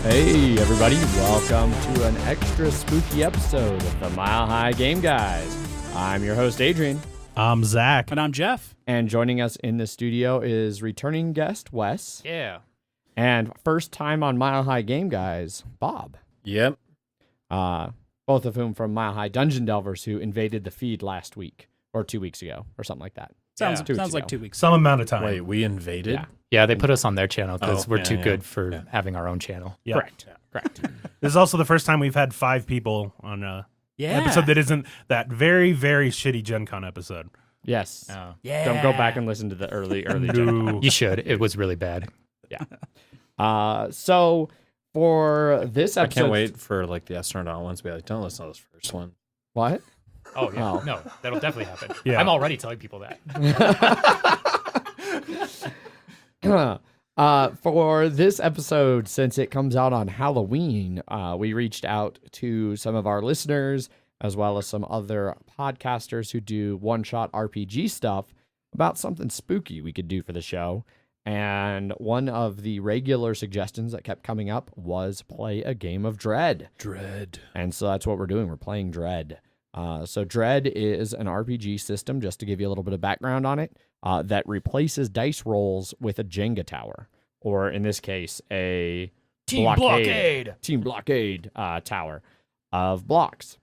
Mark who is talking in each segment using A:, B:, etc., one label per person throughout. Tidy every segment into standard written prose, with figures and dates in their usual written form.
A: Hey everybody, welcome to an extra spooky episode of the Mile High Game Guys. I'm your host Adrian.
B: I'm Zach.
C: And I'm Jeff.
A: And joining us in the studio is returning guest Wes.
C: Yeah.
A: And first time on Mile High Game Guys, Bob.
D: Yep.
A: Both of whom from Mile High Dungeon Delvers, who invaded the feed last week or 2 weeks ago or something like that.
C: Sounds
A: Yeah. 2 weeks
C: like
A: ago.
C: 2 weeks.
B: Some amount of time.
D: Wait, we invaded?
E: Yeah, they put us on their channel because we're too
D: yeah.
E: good for having our own channel.
B: Yeah.
A: Correct. Correct.
B: This is also the first time we've had 5 people on an episode that isn't that very, very shitty Gen Con episode.
A: Yes.
C: Yeah.
A: Don't go back and listen to the early Gen Con.
B: No.
E: You should. It was really bad.
A: So for this
D: I
A: episode,
D: can't wait for like the astronaut ones to be like, don't listen to this first one.
A: What?
E: Oh, yeah.
A: Oh.
E: No, that'll definitely happen.
B: Yeah.
E: I'm already telling people that.
A: For this episode, since it comes out on Halloween, we reached out to some of our listeners as well as some other podcasters who do one-shot RPG stuff about something spooky we could do for the show. And one of the regular suggestions that kept coming up was play a game of Dread.
D: Dread.
A: And so that's what we're doing. We're playing Dread. So Dread is an RPG system, just to give you a little bit of background on it, that replaces dice rolls with a Jenga tower, or in this case, a team blockade tower of blocks.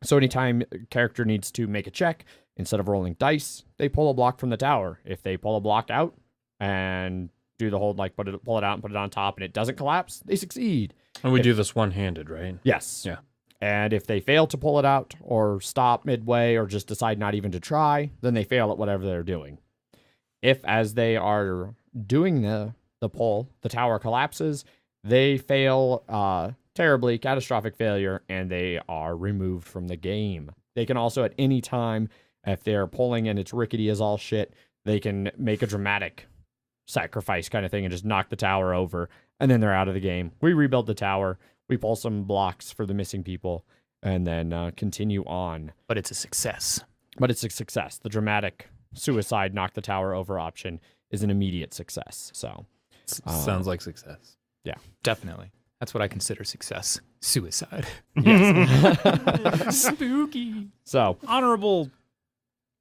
A: So anytime a character needs to make a check, instead of rolling dice, they pull a block from the tower. If they pull a block out and do the whole, like, pull it out and put it on top and it doesn't collapse, they succeed.
D: And we do this one-handed, right?
A: Yes.
D: Yeah.
A: And if they fail to pull it out or stop midway or just decide not even to try, then they fail at whatever they're doing. If, as they are doing the pull, the tower collapses, they fail terribly, catastrophic failure, and they are removed from the game. They can also, at any time, if they're pulling and it's rickety as all shit, they can make a dramatic sacrifice kind of thing and just knock the tower over, and then they're out of the game. We rebuild the tower. We pull some blocks for the missing people, and then continue on.
E: But it's a success.
A: But it's a success. The dramatic suicide, knock the tower over option is an immediate success. So
D: Sounds like success.
A: yeah,
E: Definitely. That's what I consider success. Suicide.
C: Spooky.
A: so
C: Honorable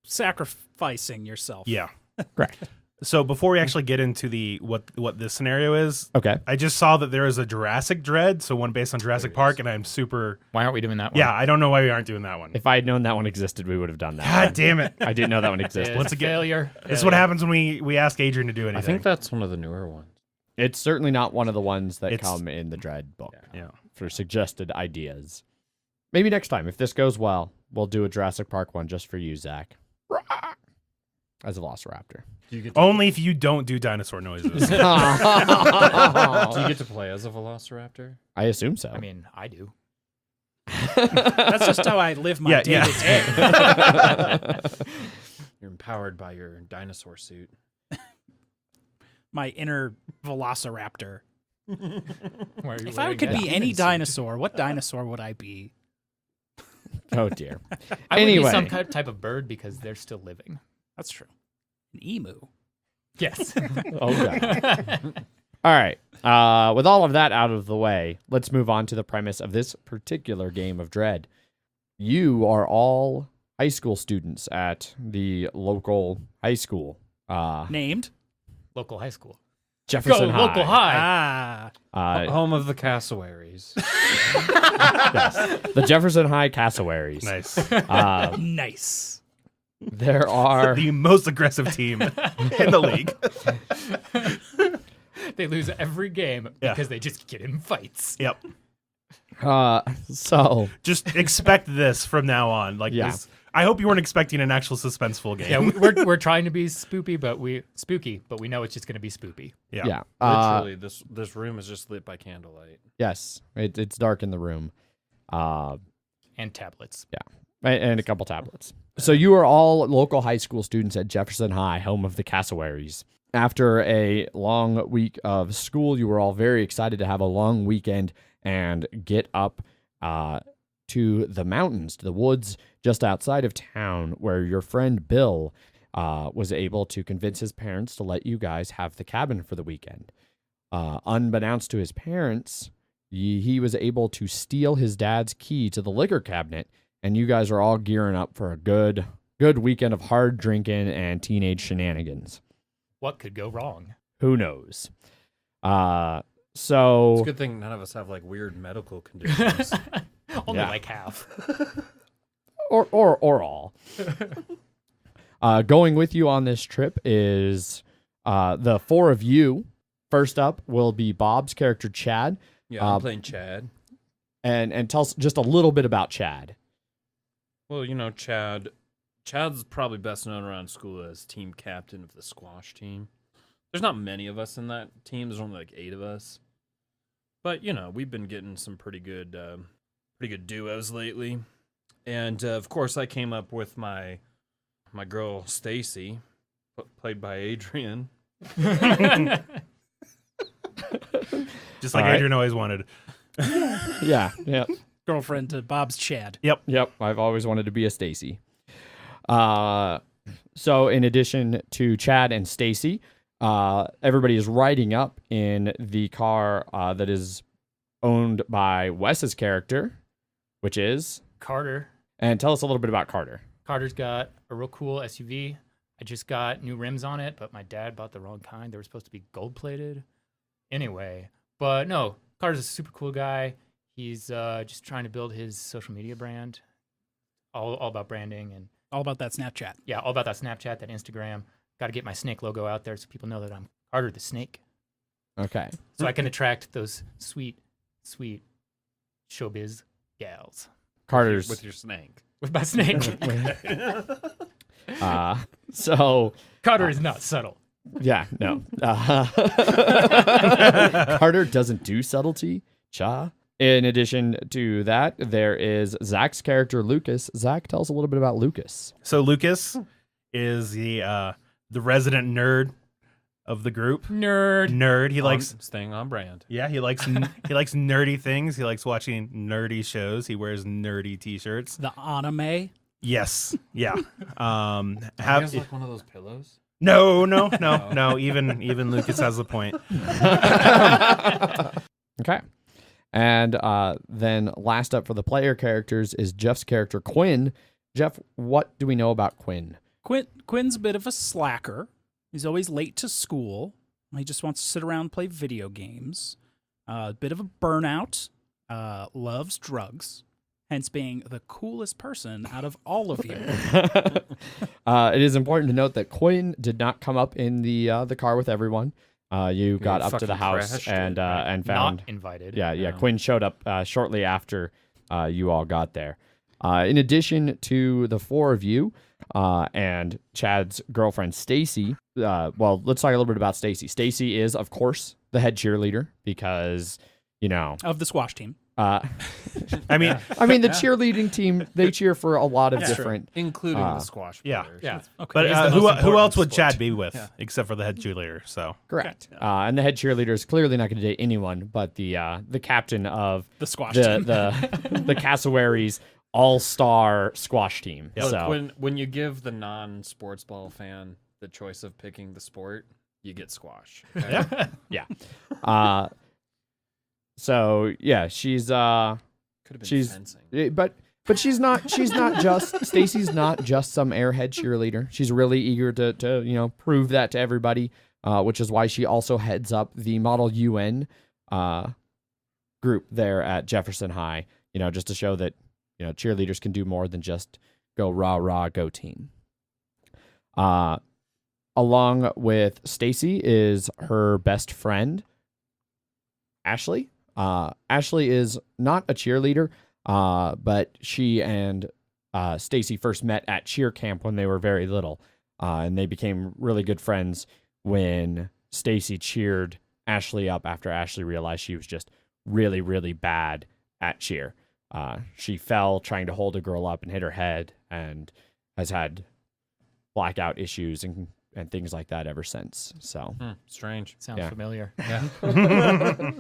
C: sacrificing yourself.
B: Yeah.
A: correct.
B: So before we actually get into the what this scenario is,
A: Okay.
B: I just saw that there is a Jurassic Dread, so one based on Jurassic Park, and I'm super...
E: Why aren't we doing that one?
B: Yeah, I don't know why we aren't doing that one.
A: If I had known that one existed, we would have done that.
B: God damn it.
A: I didn't know that one existed.
B: Once again,
E: failure.
B: this is what happens when we ask Adrian to do anything.
D: I think that's one of the newer ones.
A: It's certainly not one of the ones that
B: It's-
A: come in the Dread book
B: Yeah.
A: for suggested ideas. Maybe next time, if this goes well, we'll do a Jurassic Park one just for you, Zach. As a Velociraptor.
D: Do you get
B: Only if you don't do dinosaur noises.
D: do you get to play as a velociraptor?
A: I assume so.
E: I mean, I do.
C: That's just how I live my
B: Yeah,
C: day
B: yeah.
C: to day.
D: You're empowered by your dinosaur suit.
C: My inner velociraptor.
E: Why are you
C: If I
E: wearing
C: could
E: that?
C: be any dinosaur, what dinosaur would I be?
A: Oh, dear.
E: I would
A: Anyway.
E: be some type of bird because they're still living.
C: That's true. An emu.
E: Yes.
A: Oh, God. All right. With all of that out of the way, let's move on to the premise of this particular game of Dread. You are all high school students at the local high school.
C: Named?
E: Local high school.
A: Jefferson High.
E: Local high.
D: Home of the cassowaries.
A: Yes. The Jefferson High Cassowaries.
B: Nice.
C: Nice.
A: There are...
B: The most aggressive team in the league.
E: They lose every game
B: Yeah.
E: because they just get in fights.
B: Yep.
A: So...
B: Just expect this from now on. Like
A: Yeah.
B: this. I hope you weren't expecting an actual suspenseful game.
E: Yeah, we're trying to be spooky, but we know it's just going to be spoopy.
A: Yeah.
D: Literally, this room is just lit by candlelight.
A: Yes. It's dark in the room.
E: And tablets.
A: And a couple tablets. So you are all local high school students at Jefferson High, home of the Cassowaries. After a long week of school, you were all very excited to have a long weekend and get up to the mountains, to the woods just outside of town, where your friend Bill was able to convince his parents to let you guys have the cabin for the weekend. Unbeknownst to his parents, he was able to steal his dad's key to the liquor cabinet, and you guys are all gearing up for a good weekend of hard drinking and teenage shenanigans.
E: What could go wrong?
A: Who knows?
D: It's
A: So
D: a good thing none of us have like weird medical conditions.
E: Only
A: Yeah.
E: like half.
A: or all. Going with you on this trip is the four of you. First up will be Bob's character Chad,
D: Yeah, I'm playing Chad.
A: and tell us just a little bit about Chad.
D: Well, Chad's probably best known around school as team captain of the squash team. There's not many of us in that team. There's only like 8 of us. But, we've been getting some pretty good duos lately. And, of course, I came up with my girl, Stacy, played by Adrian.
B: Just like
A: All right.
B: Adrian always wanted.
A: Yeah.
C: Girlfriend to Bob's Chad.
A: Yep. I've always wanted to be a Stacy. So in addition to Chad and Stacy, everybody is riding up in the car that is owned by Wes's character, which is.
E: Carter.
A: And tell us a little bit about Carter.
E: Carter's got a real cool SUV. I just got new rims on it, but my dad bought the wrong kind. They were supposed to be gold plated. Anyway, but no, Carter's a super cool guy. He's just trying to build his social media brand. All about branding and
C: All about that Snapchat.
E: yeah, all about that Snapchat, that Instagram. Got to get my snake logo out there so people know that I'm Carter the Snake.
A: Okay.
E: So I can attract those sweet showbiz gals
A: Carter's.
D: With your snake.
E: with my snake.
A: So
E: Carter is not subtle.
A: yeah, no. Carter doesn't do subtlety. Cha. In addition to that, there is Zach's character, Lucas. Zach, tell us a little bit about Lucas.
B: So Lucas is the resident nerd of the group. Nerd. He likes
D: Staying on brand.
B: he likes nerdy things. He likes watching nerdy shows. He wears nerdy t-shirts.
C: The anime.
B: Yes. Yeah.
D: Have like one of those pillows?
B: No. Even Lucas has a point.
A: Okay. And then last up for the player characters is Jeff's character, Quinn. Jeff, what do we know about Quinn?
C: Quinn's a bit of a slacker. He's always late to school. He just wants to sit around and play video games. A bit of a burnout. Loves drugs. Hence being the coolest person out of all of you.
A: It is important to note that Quinn did not come up in the car with everyone. You got up to the
D: fucking
A: house
D: crashed
A: and
D: it, right?
A: and found.
E: Not invited.
A: Yeah.
D: No.
A: Quinn showed up shortly after you all got there. In addition to the four of you and Chad's girlfriend Stacy, well, let's talk a little bit about Stacy. Stacy is, of course, the head cheerleader because
C: Of the squash team.
B: I mean,
A: the cheerleading team, they cheer for a lot of
D: That's
A: different.
D: Including the squash
B: yeah.
D: players.
E: Yeah.
C: Okay.
B: but
E: He's the most
B: who
E: important
B: else would
E: sport.
B: Chad be with
D: Yeah.
B: except for the head cheerleader? So
A: Correct. And the head cheerleader is clearly not going to date anyone but the captain of
C: The squash team.
A: the Cassowaries all-star squash team.
D: Look,
A: So
D: when you give the non-sports ball fan the choice of picking the sport, you get squash. Okay?
A: so yeah, she's
D: Could have been
A: She's-
D: fencing.
A: but she's not just Stacy's not just some airhead cheerleader. She's really eager to prove that to everybody, which is why she also heads up the Model UN group there at Jefferson High, just to show that cheerleaders can do more than just go rah rah go team. Along with Stacy is her best friend, Ashley. Ashley is not a cheerleader, but she and Stacy first met at cheer camp when they were very little, and they became really good friends when Stacy cheered Ashley up after Ashley realized she was just really, really bad at cheer. She fell trying to hold a girl up and hit her head and has had blackout issues and things like that ever since. So
D: Strange.
E: Sounds
A: Yeah.
E: familiar.
D: Yeah.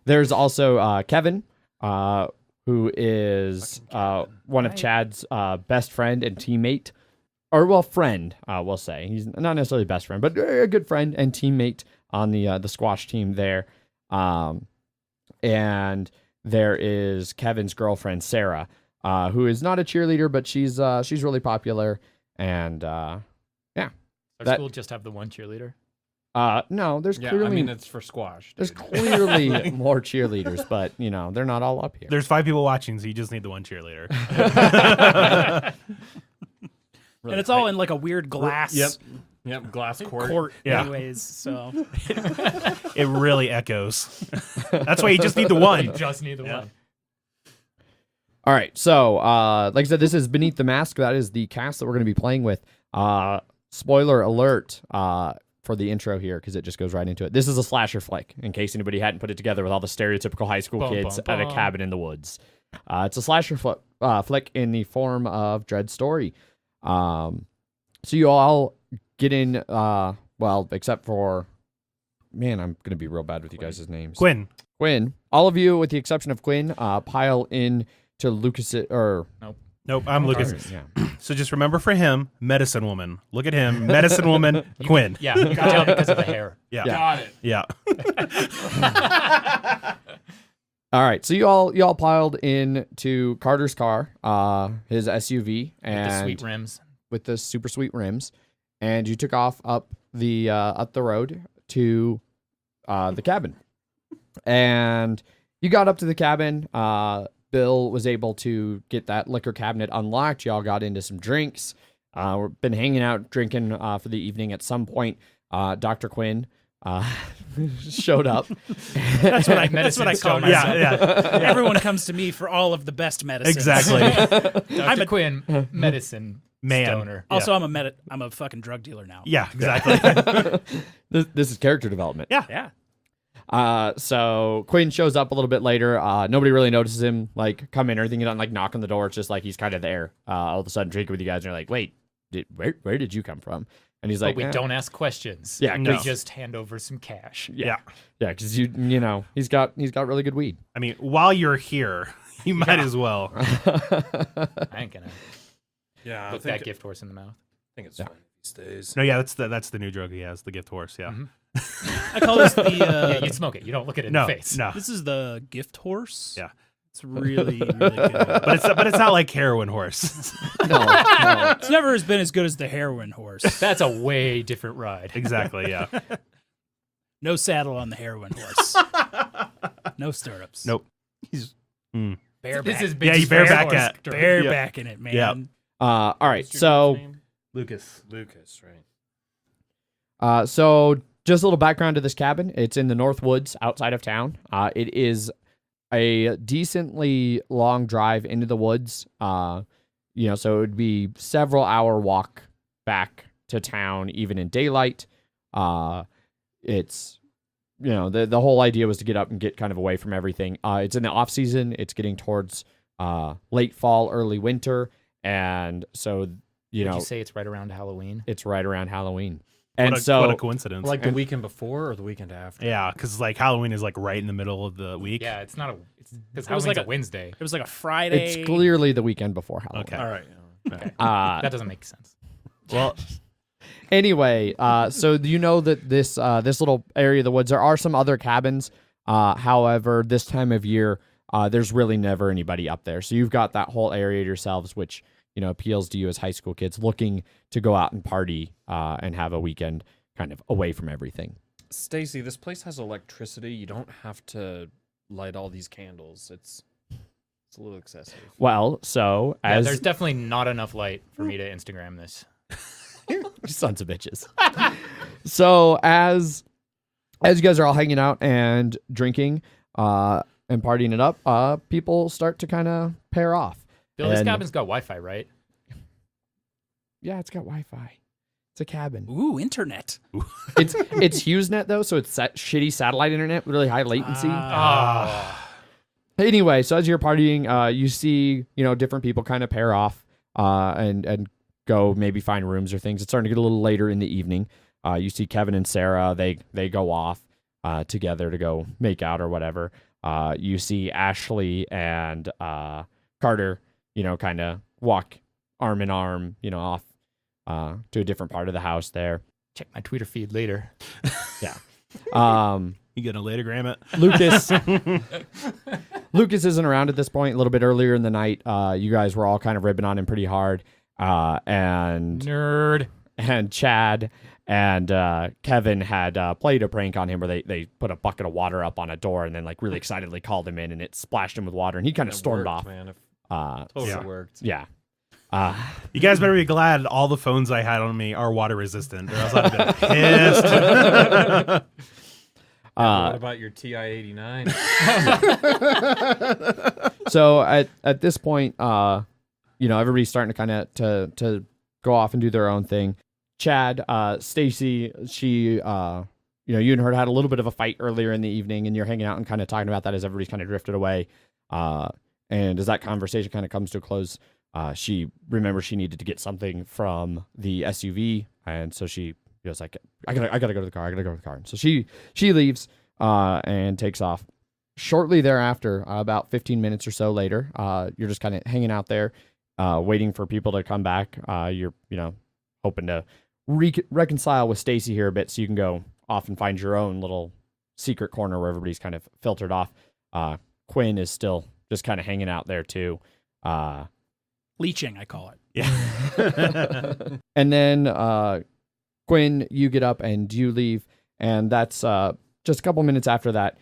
A: there's also Kevin, who is one of
E: Right.
A: Chad's best friend and teammate, or friend, we'll say. He's not necessarily best friend, but a good friend and teammate on the squash team there. and there is Kevin's girlfriend Sarah, who is not a cheerleader, but she's really popular. And
E: Our
A: that-
E: school just have the one cheerleader.
A: no, there's
D: Yeah,
A: clearly
D: I mean it's for squash.
A: there's
D: Dude.
A: clearly more cheerleaders, but they're not all up here.
B: There's 5 people watching, so you just need the one cheerleader.
C: And it's all in like a weird glass
D: Yep, glass court.
C: court
B: Yeah.
C: anyways. So
B: It really echoes. That's why you just need the one.
E: You just need the
B: Yeah.
E: one.
A: All right, so like I said, this is Beneath the Mask. That is the cast that we're going to be playing with. Spoiler alert for the intro here, because it just goes right into it. This is a slasher flick, in case anybody hadn't put it together with all the stereotypical high school
E: Bum,
A: kids
E: bum,
A: at a
E: bum.
A: cabin in the woods. It's a slasher flick in the form of Dread Story. So you all get in, well, except for, man, I'm going to be real bad with you guys' names.
B: Quinn.
A: All of you, with the exception of Quinn, pile in to Lucas, or
B: Nope, I'm Lucas.
A: yeah.
B: So just remember for him, medicine woman. Look at him, medicine woman, Quinn.
E: Yeah, you can tell because of the hair.
B: Yeah.
D: Got it.
B: Yeah.
A: All right, so you all piled in to Carter's car, his SUV,
E: With the
A: and
E: sweet rims.
A: with the super sweet rims, and you took off up the road to the cabin. And you got up to the cabin. Bill was able to get that liquor cabinet unlocked. Y'all got into some drinks. We've been hanging out, drinking for the evening. At some point, Dr. Quinn showed up.
C: that's what I call myself.
B: Yeah.
C: Everyone comes to me for all of the best medicine.
B: Exactly.
E: Dr. Quinn, medicine
B: Man.
E: stoner.
C: Also, I'm a fucking drug dealer now.
B: Yeah, exactly.
A: This is character development.
C: Yeah.
A: So Quinn shows up a little bit later. Nobody really notices him, like, come in or anything. He doesn't, like, knock on the door. It's just like he's kind of there. All of a sudden, drinking with you guys, and you're like, wait, where did you come from? And he's like,
E: But we
A: "Eh."
E: don't ask questions.
A: Yeah,
E: We
A: 'cause-
E: just hand over some cash.
A: Yeah, because you know he's got really good weed.
B: I mean, while you're here, you might as well.
E: I ain't gonna
D: Yeah,
E: put that gift horse in the mouth.
D: I think it's
A: Yeah.
D: fine these days.
B: No, yeah, that's the new drug he has, the gift horse. Yeah.
E: Mhm.
C: I call this the.
E: Yeah, you smoke it. You don't look it in
B: No,
E: the face.
B: no.
C: This is the gift horse.
B: Yeah.
C: It's really, really good.
B: But it's not like heroin horse.
A: No.
C: It's never been as good as the heroin horse.
E: That's a way different ride.
B: Exactly. Yeah.
C: No saddle on the heroin horse. No stirrups.
B: Nope. He's.
C: Bareback.
E: This is
B: Yeah, you bareback at.
C: Bareback in it, man.
B: Yeah.
A: All right,
D: What's your
A: so
D: dad's name? Lucas, right?
A: so just a little background to this cabin. It's in the North Woods outside of town. It is a decently long drive into the woods. So it would be several hour walk back to town, even in daylight. It's, the whole idea was to get up and get kind of away from everything. It's in the off season. It's getting towards late fall, early winter, and so
E: Would you say it's right around Halloween?
A: it's right around Halloween. And
B: What
A: so
B: a coincidence.
D: Like the weekend before or the weekend after?
B: Yeah, because like Halloween is like right in the middle of the week.
E: Yeah, it's not a. Because
C: It was
E: Halloween's
C: like
E: a
C: a-
E: Wednesday.
C: It was like a Friday.
A: it's clearly the weekend before Halloween.
B: Okay.
D: All right.
E: Okay.
A: Uh,
E: That doesn't make sense.
B: Well,
A: Anyway, so you know that this little area of the woods, there are some other cabins. However, this time of year, there's really never anybody up there. So you've got that whole area to yourselves, which appeals to you as high school kids looking to go out and party and have a weekend kind of away from everything.
D: Stacy, this place has electricity. You don't have to light all these candles. It's a little excessive.
A: Well, so
E: Yeah,
A: as
E: there's definitely not enough light for me to Instagram this.
A: sons of bitches. So as you guys are all hanging out and drinking and partying it up, people start to kind of pair off.
E: Bill, this
A: And-
E: cabin's got Wi-Fi, right?
A: Yeah, it's got Wi-Fi. It's a cabin.
C: Ooh, internet.
A: It's HughesNet though, so it's shitty satellite internet, really high latency. Anyway, so as you're partying, you see different people kind of pair off and go maybe find rooms or things. It's starting to get a little later in the evening. You see Kevin and Sarah, they go off together to go make out or whatever. You see Ashley and Carter, kind of walk arm in arm, off to a different part of the house there.
E: Check my Twitter feed later.
B: You gonna latergram it?
A: Lucas isn't around at this point. A little bit earlier in the night, you guys were all kind of ribbing on him pretty hard. And
E: Nerd.
A: And Chad and Kevin had played a prank on him where they put a bucket of water up on a door and then like really excitedly called him in, and it splashed him with water, and he kind of stormed off.
D: Man,
A: Totally
D: worked.
A: Yeah.
B: You guys better be glad all the phones I had on me are water resistant, or else I'd have been pissed.
D: What about your TI-89?
A: So at this point, everybody's starting to kind of to go off and do their own thing. Chad, Stacy, she, you and her had a little bit of a fight earlier in the evening, and you're hanging out and kind of talking about that as everybody's kind of drifted away. And as that conversation kind of comes to a close, she remembers she needed to get something from the SUV, and so she was like, I gotta go to the car. And so she leaves and takes off. Shortly thereafter, about 15 minutes or so later, you're just kind of hanging out there, waiting for people to come back. You're hoping to reconcile with Stacy here a bit, so you can go off and find your own little secret corner where everybody's kind of filtered off. Quinn is still just kind of hanging out there too.
C: Leeching, I call it.
B: Yeah.
A: And then Quinn, you get up and you leave, and that's just a couple minutes after that.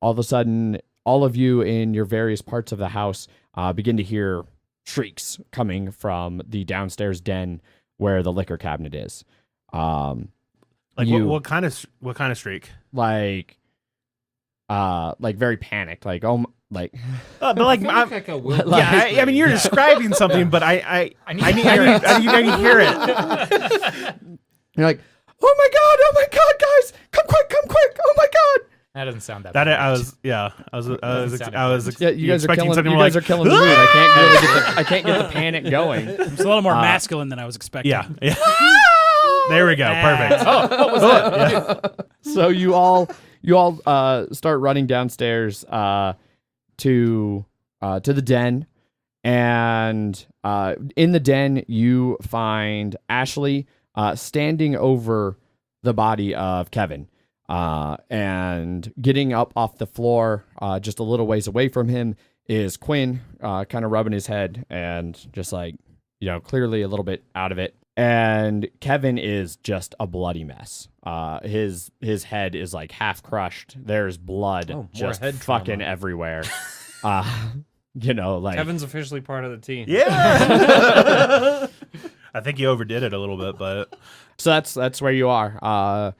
A: All of a sudden, all of you in your various parts of the house begin to hear shrieks coming from the downstairs den where the liquor cabinet is.
B: What kind of streak?
A: Like very panicked, like
B: but like, I mean, you're
A: yeah.
B: describing something, but I need to hear it.
A: You're like, oh my god, guys, come quick, oh my god.
E: That doesn't sound that
B: That
E: bad.
B: I was
A: You guys are
B: expecting
A: killing.
B: something
A: You
B: more
A: guys
B: like,
A: are killing the mood. I can't get the panic going.
C: It's a little more masculine than I was expecting.
B: yeah. There we go. Perfect.
E: What was that?
A: So you all start running downstairs to the den, and in the den you find Ashley standing over the body of Kevin, and getting up off the floor just a little ways away from him is Quinn, kind of rubbing his head and just like, clearly a little bit out of it. And Kevin is just a bloody mess. His head is like half crushed. There's blood just
D: head
A: fucking
D: trauma.
A: everywhere. Like
D: Kevin's officially part of the team.
B: Yeah. I think you overdid it a little bit, but
A: so that's where you are.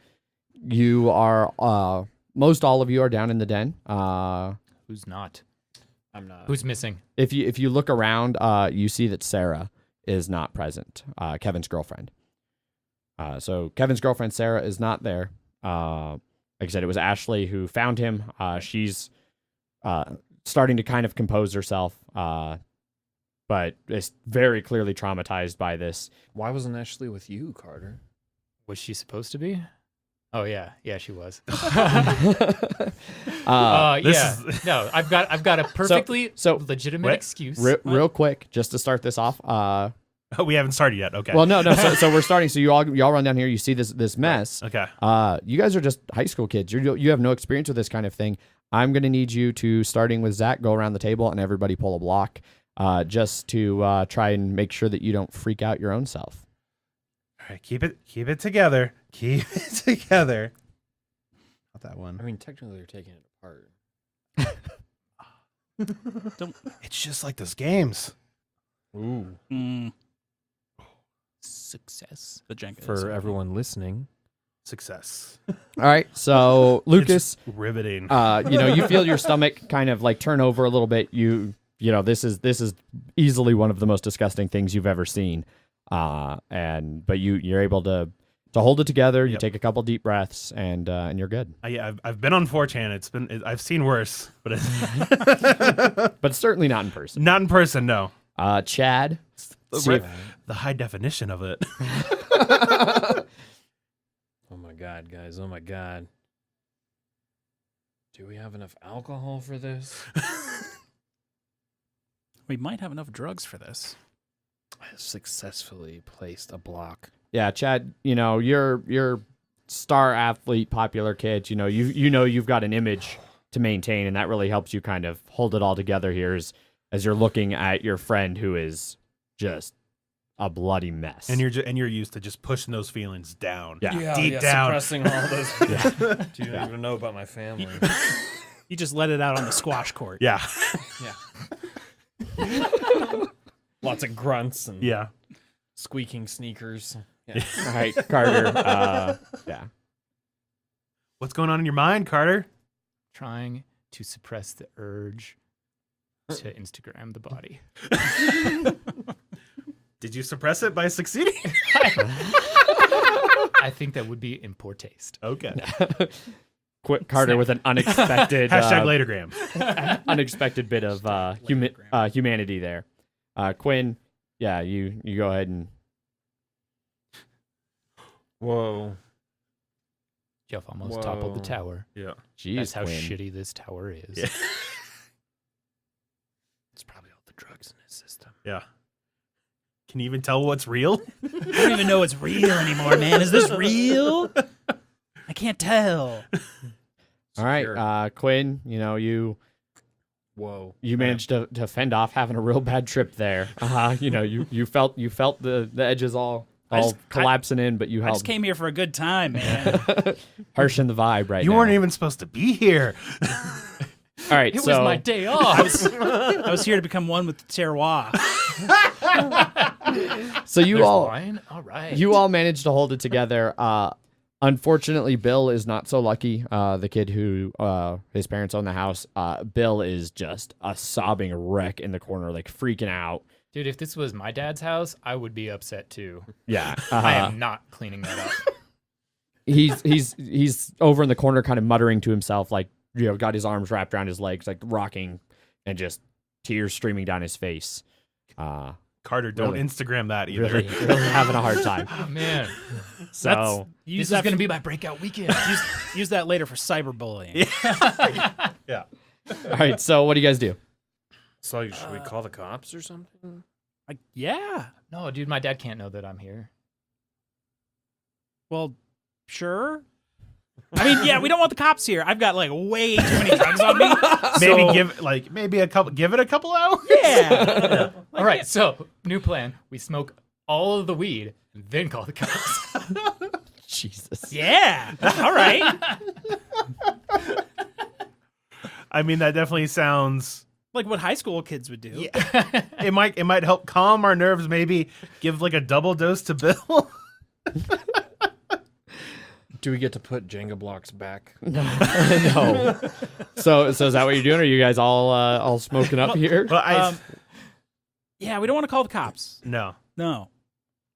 A: You are most all of you are down in the den.
E: Who's not?
D: I'm not.
E: Who's missing?
A: If you look around, you see that Sarah is not present. Kevin's girlfriend. So Kevin's girlfriend Sarah is not there. Like I said, it was Ashley who found him. She's starting to kind of compose herself, but is very clearly traumatized by this.
D: Why wasn't Ashley with you, Carter?
E: Was she supposed to be? Oh yeah, she was. No, I've got a perfectly legitimate excuse.
A: Real quick, just to start this off.
B: we haven't started yet. Okay.
A: Well, no. So we're starting. So you all run down here. You see this mess.
B: Okay.
A: You guys are just high school kids. You have no experience with this kind of thing. I'm gonna need you to, starting with Zach, go around the table and everybody pull a block, just to try and make sure that you don't freak out your own self.
B: All right. Keep it together. Keep it together. Not that one.
D: I mean, technically, you're taking it apart.
B: It's just like those games.
D: Ooh.
E: Success.
C: The Jenga.
D: For everyone listening.
B: Success.
A: All right. So Lucas,
B: It's riveting.
A: you feel your stomach kind of like turn over a little bit. This is easily one of the most disgusting things you've ever seen. But you're able to hold it together. You take a couple deep breaths, and you're good.
B: I've been on 4chan. I've seen worse, but
A: But certainly not in person.
B: not in person. No.
A: Chad,
B: The high definition of it.
D: Oh my god, guys! Oh my god. Do we have enough alcohol for this?
C: We might have enough drugs for this.
D: I successfully placed a block.
A: Yeah, Chad, you're star athlete, popular kid, you've got an image to maintain, and that really helps you kind of hold it all together here as you're looking at your friend who is just a bloody mess.
B: And you're used to just pushing those feelings down.
A: Yeah.
B: Deep down.
D: Suppressing all those. Do you even know about my family?
C: You just let it out on the squash court.
B: Yeah.
D: Lots of grunts and
B: Yeah.
D: squeaking sneakers. Yeah.
A: All right, Carter. Yeah.
B: What's going on in your mind, Carter?
E: Trying to suppress the urge to Instagram the body.
B: Did you suppress it by succeeding?
E: I think that would be in poor taste.
B: Okay.
A: Quick, Carter with an unexpected
B: Hashtag latergram.
A: unexpected bit of humanity there. Quinn, yeah, you go ahead and
D: Whoa.
E: Jeff almost toppled the
D: Whoa.
E: tower.
B: Yeah.
A: jeez,
E: That's how
A: Quinn.
E: shitty this tower is.
B: Yeah.
D: It's probably all the drugs in his system.
B: Yeah. Can you even tell what's real?
C: I don't even know it's real anymore, man. Is this real? I can't tell.
A: All right,
D: Sure.
A: Quinn, you
D: Whoa.
A: managed to fend off having a real bad trip there. You felt the edges all collapsing in, but you
C: I
A: held
C: just came here for a good time, man.
A: harsh in the vibe right
B: You
A: now.
B: weren't even supposed to be here.
A: All right,
E: It
A: so
E: was my day off.
C: I was here to become one with the terroir.
A: so you
E: There's
A: all
E: wine? All right.
A: you all managed to hold it together. Unfortunately, Bill is not so lucky. The kid who his parents own the house. Bill is just a sobbing wreck in the corner, like freaking out.
E: Dude, if this was my dad's house, I would be upset too.
A: Yeah,
E: I am not cleaning that up.
A: he's over in the corner, kind of muttering to himself, like got his arms wrapped around his legs, like rocking, and just tears streaming down his face.
B: Carter, don't
A: Really?
B: Instagram that either.
A: Really having a hard time.
E: Oh, man.
A: So
C: Use
E: This is
C: that
E: going to be my breakout weekend.
C: use that later for cyberbullying.
B: Yeah.
A: all right. So what do you guys do?
D: So should we call the cops or something?
C: Yeah.
E: No, dude, my dad can't know that I'm here.
C: Well, sure. I mean, yeah, we don't want the cops here. I've got like way too many drugs on me.
B: Maybe
C: So-
B: give it a couple hours.
C: Yeah.
E: All right, so new plan. We smoke all of the weed and then call the cops.
A: Jesus.
C: Yeah. All right.
B: I mean, that definitely sounds.
C: Like what high school kids would do.
B: It might help calm our nerves. Maybe give like a double dose to Bill.
D: Do we get to put Jenga blocks back?
A: No. So is that what you're doing? Are you guys all smoking up here?
B: Well,
C: Yeah, we don't want to call the cops.
B: no.
C: No.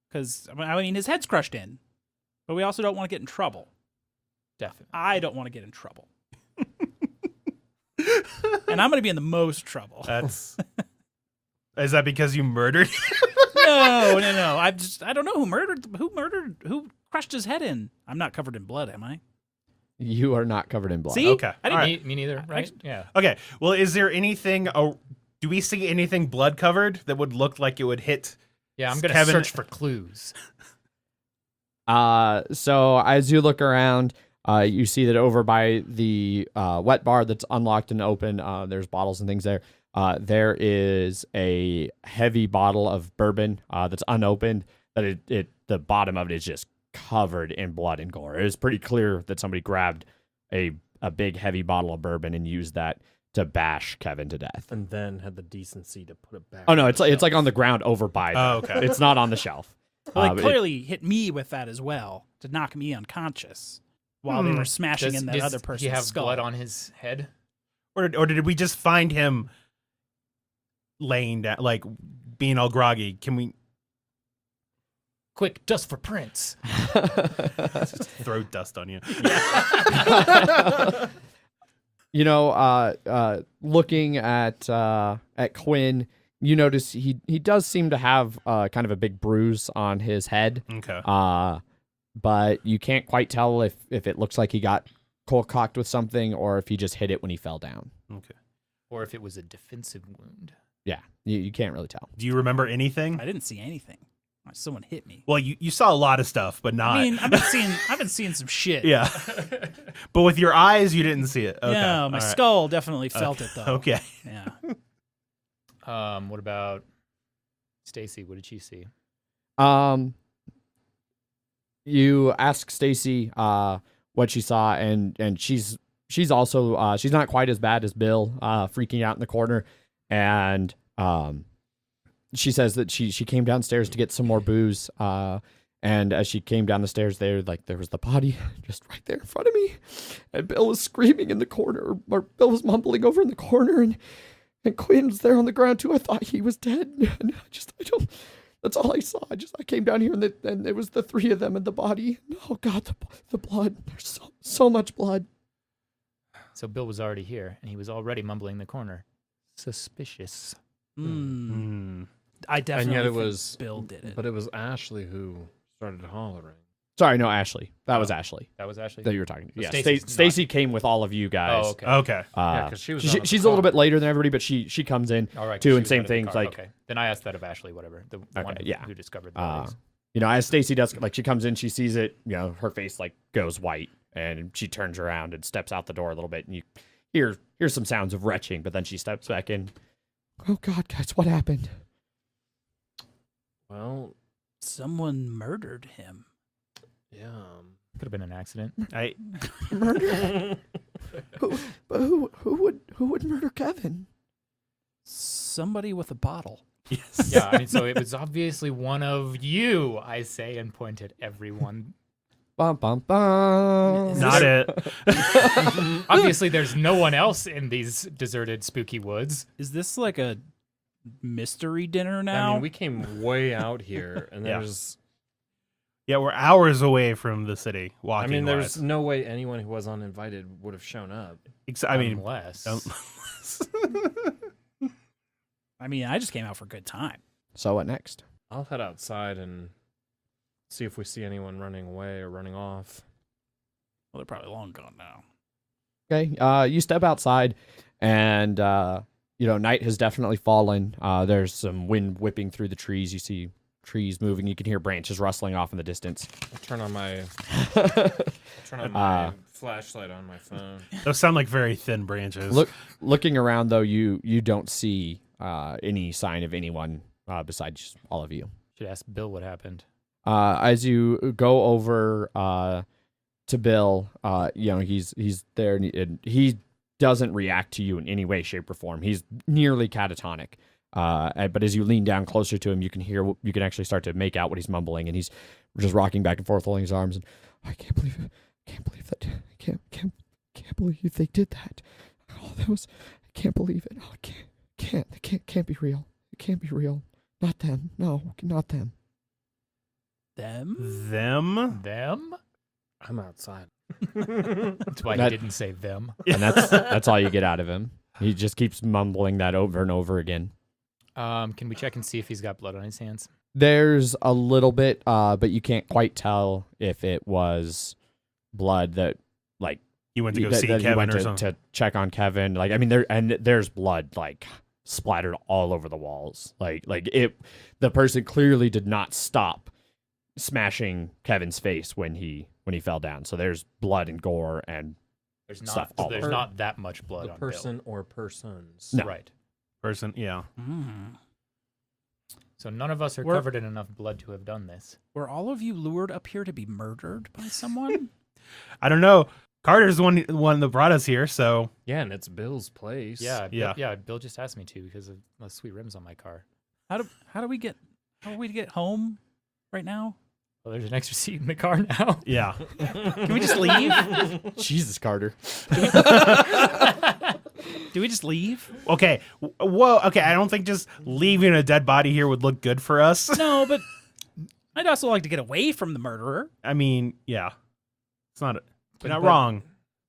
C: Because, I mean, his head's crushed in. But we also don't want to get in trouble.
E: Definitely.
C: I don't want to get in trouble. And I'm going to be in the most trouble.
B: That's. Is that because you murdered?
C: No. I don't know who crushed his head in. I'm not covered in blood, am I?
A: You are not covered in blood.
C: See?
B: Okay.
C: I didn't
B: All right.
E: Me neither, right? Yeah.
B: Okay. Well, is there anything? Do we see anything blood covered that would look like it would hit?
E: Yeah, I'm going to
B: Kevin-
E: search for clues.
A: So as you look around, you see that over by the wet bar that's unlocked and open, there's bottles and things there. There is a heavy bottle of bourbon that's unopened. That the bottom of it is just covered in blood and gore. It is pretty clear that somebody grabbed a big heavy bottle of bourbon and used that to bash Kevin to death.
D: And then had the decency to put it back.
A: Oh no, it's like on the ground over by.
B: Oh, okay.
A: It's not on the shelf.
C: Well,
A: but
C: they clearly hit me with that as well to knock me unconscious while they were smashing in that other
E: Does
C: person's
E: he have
C: skull.
E: blood on his head?
B: Or did we just find him laying down, like being all groggy? Can we
E: Quick, dust for prints.
B: throw dust on you?
A: Looking at Quinn, you notice he does seem to have kind of a big bruise on his head.
B: Okay.
A: But you can't quite tell if it looks like he got cocked with something or if he just hit it when he fell down.
B: Okay.
E: Or if it was a defensive wound.
A: Yeah, you can't really tell.
B: Do you remember anything?
C: I didn't see anything. Someone hit me.
B: Well, you saw a lot of stuff, but not.
C: I mean, I've been seeing some shit.
B: Yeah. But with your eyes, you didn't see it. Okay.
C: Yeah, my
B: All right.
C: skull definitely felt it though.
B: Okay.
C: Yeah.
E: What about Stacy? What did she see?
A: You ask Stacy what she saw, and she's also she's not quite as bad as Bill, freaking out in the corner, and she says that she came downstairs to get some more booze, and as she came down the stairs, there was the body just right there in front of me, and Bill was screaming in the corner, or Bill was mumbling over in the corner, and Quinn was there on the ground too. I thought he was dead, and I don't. That's all I saw. I came down here, and it was the three of them and the body. Oh God, the blood. There's so much blood.
E: So Bill was already here, and he was already mumbling in the corner. Suspicious.
C: I definitely
D: And yet it
C: think
D: was
C: Bill did it.
D: But it was Ashley who started hollering.
A: Sorry, no, Ashley. That was Ashley
E: That was Ashley?
A: that you were talking to.
E: So
A: Yeah,
E: Stacy's not-
A: Stacy came with all of you guys.
E: Oh, okay.
B: Okay.
D: Yeah, because she was.
A: She's a little bit later than everybody, but she comes in.
E: All right.
A: too,
E: she
A: and
E: was
A: same
E: out of the
A: things,
E: car.
A: like-
E: Okay. Then I asked that of Ashley, whatever. The one
A: yeah.
E: who discovered the bodies.
A: As Stacy does, like she comes in, she sees it, her face like goes white, and she turns around and steps out the door a little bit, and you hear some sounds of retching, but then she steps back in. Oh God, guys, what happened?
D: Well,
C: Someone murdered him.
D: yeah.
E: Could have been an accident.
A: Murder? who would murder Kevin?
C: Somebody with a bottle.
B: Yes.
E: Yeah, I mean, so it was obviously one of you, I say, and point at everyone.
A: Bum bum bum.
B: Not it.
E: Obviously, there's no one else in these deserted, spooky woods.
C: Is this like a mystery dinner now?
D: I mean, we came way out here, and
B: Yeah.
D: there's.
B: Yeah, we're hours away from the city.
D: I
B: Walking.
D: mean, there's no way anyone who was uninvited would have shown up.
B: I mean,
E: Unless.
C: I mean, I just came out for a good time.
A: So what next?
D: I'll head outside and see if we see anyone running away or running off.
C: Well, they're probably long gone now.
A: Okay, you step outside, and night has definitely fallen. There's some wind whipping through the trees. You see trees moving. You can hear branches rustling off in the distance.
D: I'll turn on my flashlight on my phone.
B: those sound like very thin branches.
A: Looking around, though, you don't see any sign of anyone besides all of you.
E: Should ask Bill what happened.
A: As you go over to Bill, he's there, and he doesn't react to you in any way, shape, or form. He's nearly catatonic. But as you lean down closer to him, you can actually start to make out what he's mumbling, and he's just rocking back and forth, holding his arms. And I can't believe it. I can't believe that. I can't believe they did that. Oh, I can't believe it. Oh, it can't be real. It can't be real. Not them. No, not them.
C: Them?
E: Them?
D: I'm outside.
E: That's why
A: That-
E: he didn't say them.
A: And that's all you get out of him. He just keeps mumbling that over and over again.
E: Can we check and see if he's got blood on his hands?
A: There's a little bit, but you can't quite tell if it was blood that, like,
B: You went to go
A: that
B: see
A: you
B: Kevin
A: went
B: or
A: to,
B: something.
A: to check on Kevin. Like, I mean, there's blood like splattered all over the walls. The person clearly did not stop smashing Kevin's face when he fell down. So there's blood and gore and
E: There's
A: Stuff
E: not.
A: all
E: There's
D: over.
E: not that much blood
D: The
E: on
D: person or persons.
A: No.
E: Bill. Right.
B: Person, yeah.
E: So none of us are
C: We're-
E: covered in enough blood to have done this.
C: Were all of you lured up here to be murdered by someone?
B: I don't know. Carter's the one that brought us here, so
D: Yeah, and it's Bill's place.
E: Yeah.
B: Yeah.
E: Yeah. Bill just asked me to because of the sweet rims on my car.
C: How do we get home right now?
E: Well, there's an extra seat in the car now.
B: yeah.
C: Can we just leave?
A: Jesus, Carter.
C: Do we just leave?
B: Okay. Whoa. Okay. I don't think just leaving a dead body here would look good for us.
C: No, but I'd also like to get away from the murderer.
B: I mean, yeah. It's not.
E: But-
B: Not
E: but
B: wrong.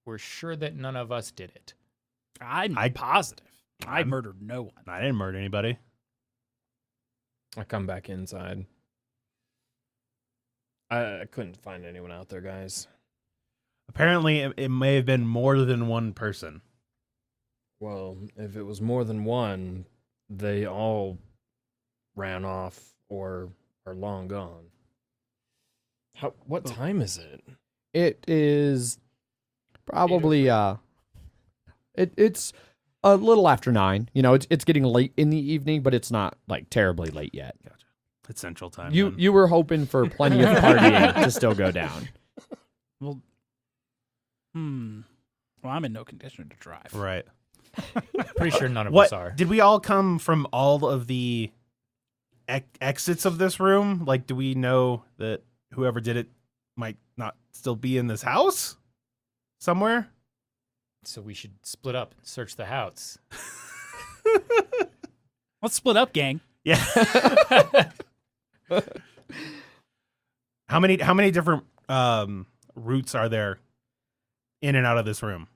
E: We're sure that none of us did it.
C: I'm
B: I-
C: positive. I
B: I'm-
C: murdered no one.
B: I didn't murder anybody.
D: I come back inside. I couldn't find anyone out there, guys.
B: Apparently, it may have been more than one person.
D: Well, if it was more than one, they all ran off or are long gone. What time is it?
A: It is probably it's a little after 9. You know, it's getting late in the evening, but it's not like terribly late yet.
B: Gotcha. It's Central Time.
A: You
B: then.
A: you were hoping for plenty of partying to still go down.
C: Well, well, I'm in no condition to drive.
B: Right.
E: Pretty sure none of
B: What
E: us are.
B: did we all come from all of the exits of this room? Like, do we know that whoever did it might not still be in this house somewhere?
E: So we should split up and search the house.
C: Let's split up, gang.
B: Yeah. How many different routes are there in and out of this room?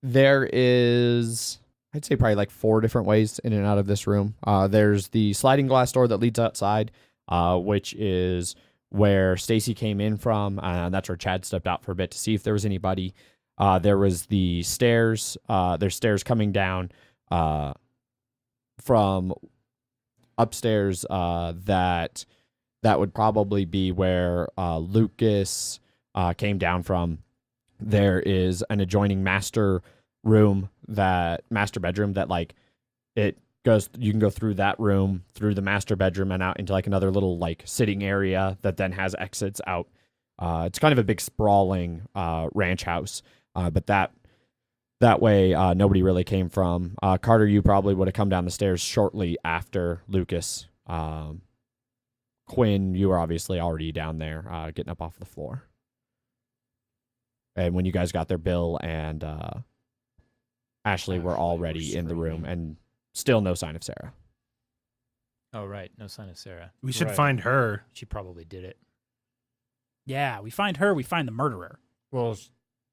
A: There is, I'd say probably like 4 different ways in and out of this room. There's the sliding glass door that leads outside, which is where Stacy came in from. That's where Chad stepped out for a bit to see if there was anybody. There was the stairs. There's stairs coming down from upstairs that would probably be where Lucas came down from. There is an adjoining master bedroom that like it goes, you can go through that room, through the master bedroom and out into like another little like sitting area that then has exits out. It's kind of a big sprawling ranch house, but that way nobody really came from. Carter, you probably would have come down the stairs shortly after Lucas. Quinn, you were obviously already down there getting up off the floor. And when you guys got there, Bill and Ashley were already in the room, and still no sign of Sarah.
E: Oh, right. No sign of Sarah.
B: We should
D: Right.
B: find her.
E: She probably did it.
C: Yeah, we find her, we find the murderer.
D: Well,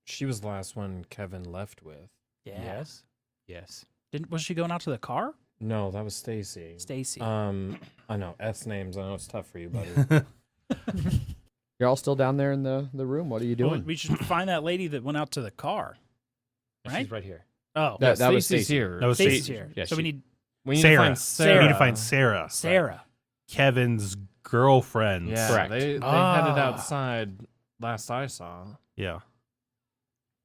D: she was the last one Kevin left with.
C: Yeah.
E: Yes.
C: Was she going out to the car?
D: No, that was Stacy.
C: Stacy.
D: I know S names. I know it's tough for you, buddy.
A: You're all still down there in the room. What are you
C: Well,
A: doing?
C: we should find that lady that went out to the car. Right?
E: She's right here.
C: Oh,
A: That was
D: Stacy's
A: Stacy.
D: here.
B: That was
C: Stacy's
B: Stacy.
C: here.
A: Yeah,
C: so we need
D: We need
B: Sarah.
D: to find Sarah.
B: We need to find Sarah.
C: Sarah.
B: Kevin's girlfriend.
D: Yeah,
A: Correct.
D: They headed
C: Ah.
D: outside last I saw.
B: Yeah.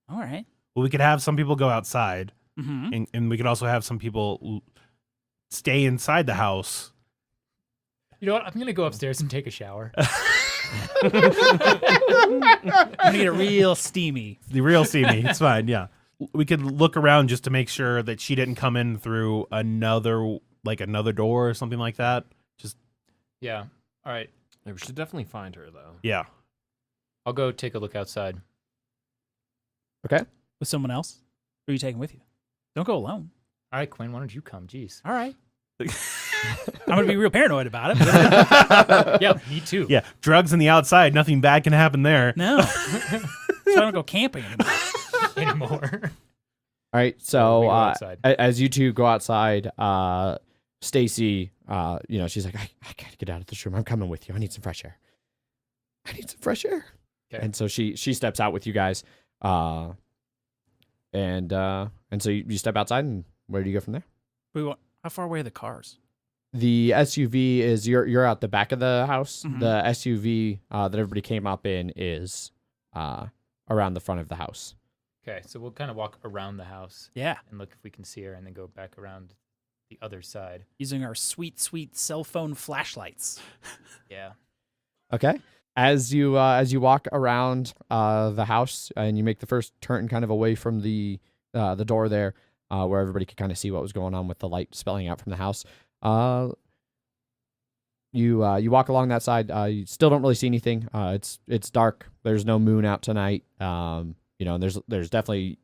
C: All right.
B: Well, we could have some people go outside,
C: Mm-hmm.
B: and we could also have some people stay inside the house.
E: You know what? I'm going to go upstairs and take a shower.
C: I'm gonna get it real steamy.
B: The real steamy. It's fine. Yeah. We could look around just to make sure that she didn't come in through another door or something like that. Just,
E: Yeah. All right.
D: Yeah, we should definitely find her, though.
B: yeah.
E: I'll go take a look outside.
A: Okay.
C: With someone else? Who are you taking with you? Don't go alone.
E: All right, Quinn, why don't you come? Jeez.
C: All right. I'm gonna be real paranoid about it. But
E: Yeah, me too.
B: Yeah. Drugs on the outside. Nothing bad can happen there.
C: no. So I don't go camping anymore.
E: Anymore.
A: All right,
E: We
A: so
E: go outside.
A: as you two go outside, Stacy, she's like, I gotta get out of this room. I'm coming with you. I need some fresh air.
E: Okay.
A: And so she steps out with you guys, and so you step outside, and where do you go from there?
C: How far away are the cars?
A: The SUV is you're out the back of the house.
C: Mhm.
A: The SUV that everybody came up in is around the front of the house.
E: Okay, so we'll kind of walk around the house
C: Yeah.
E: and look if we can see her and then go back around the other side.
C: Using our sweet, sweet cell phone flashlights.
E: Yeah.
A: Okay. As you walk around the house and you make the first turn kind of away from the door there, where everybody could kind of see what was going on with the light spilling out from the house. You walk along that side. You still don't really see anything. It's dark. There's no moon out tonight. There's definitely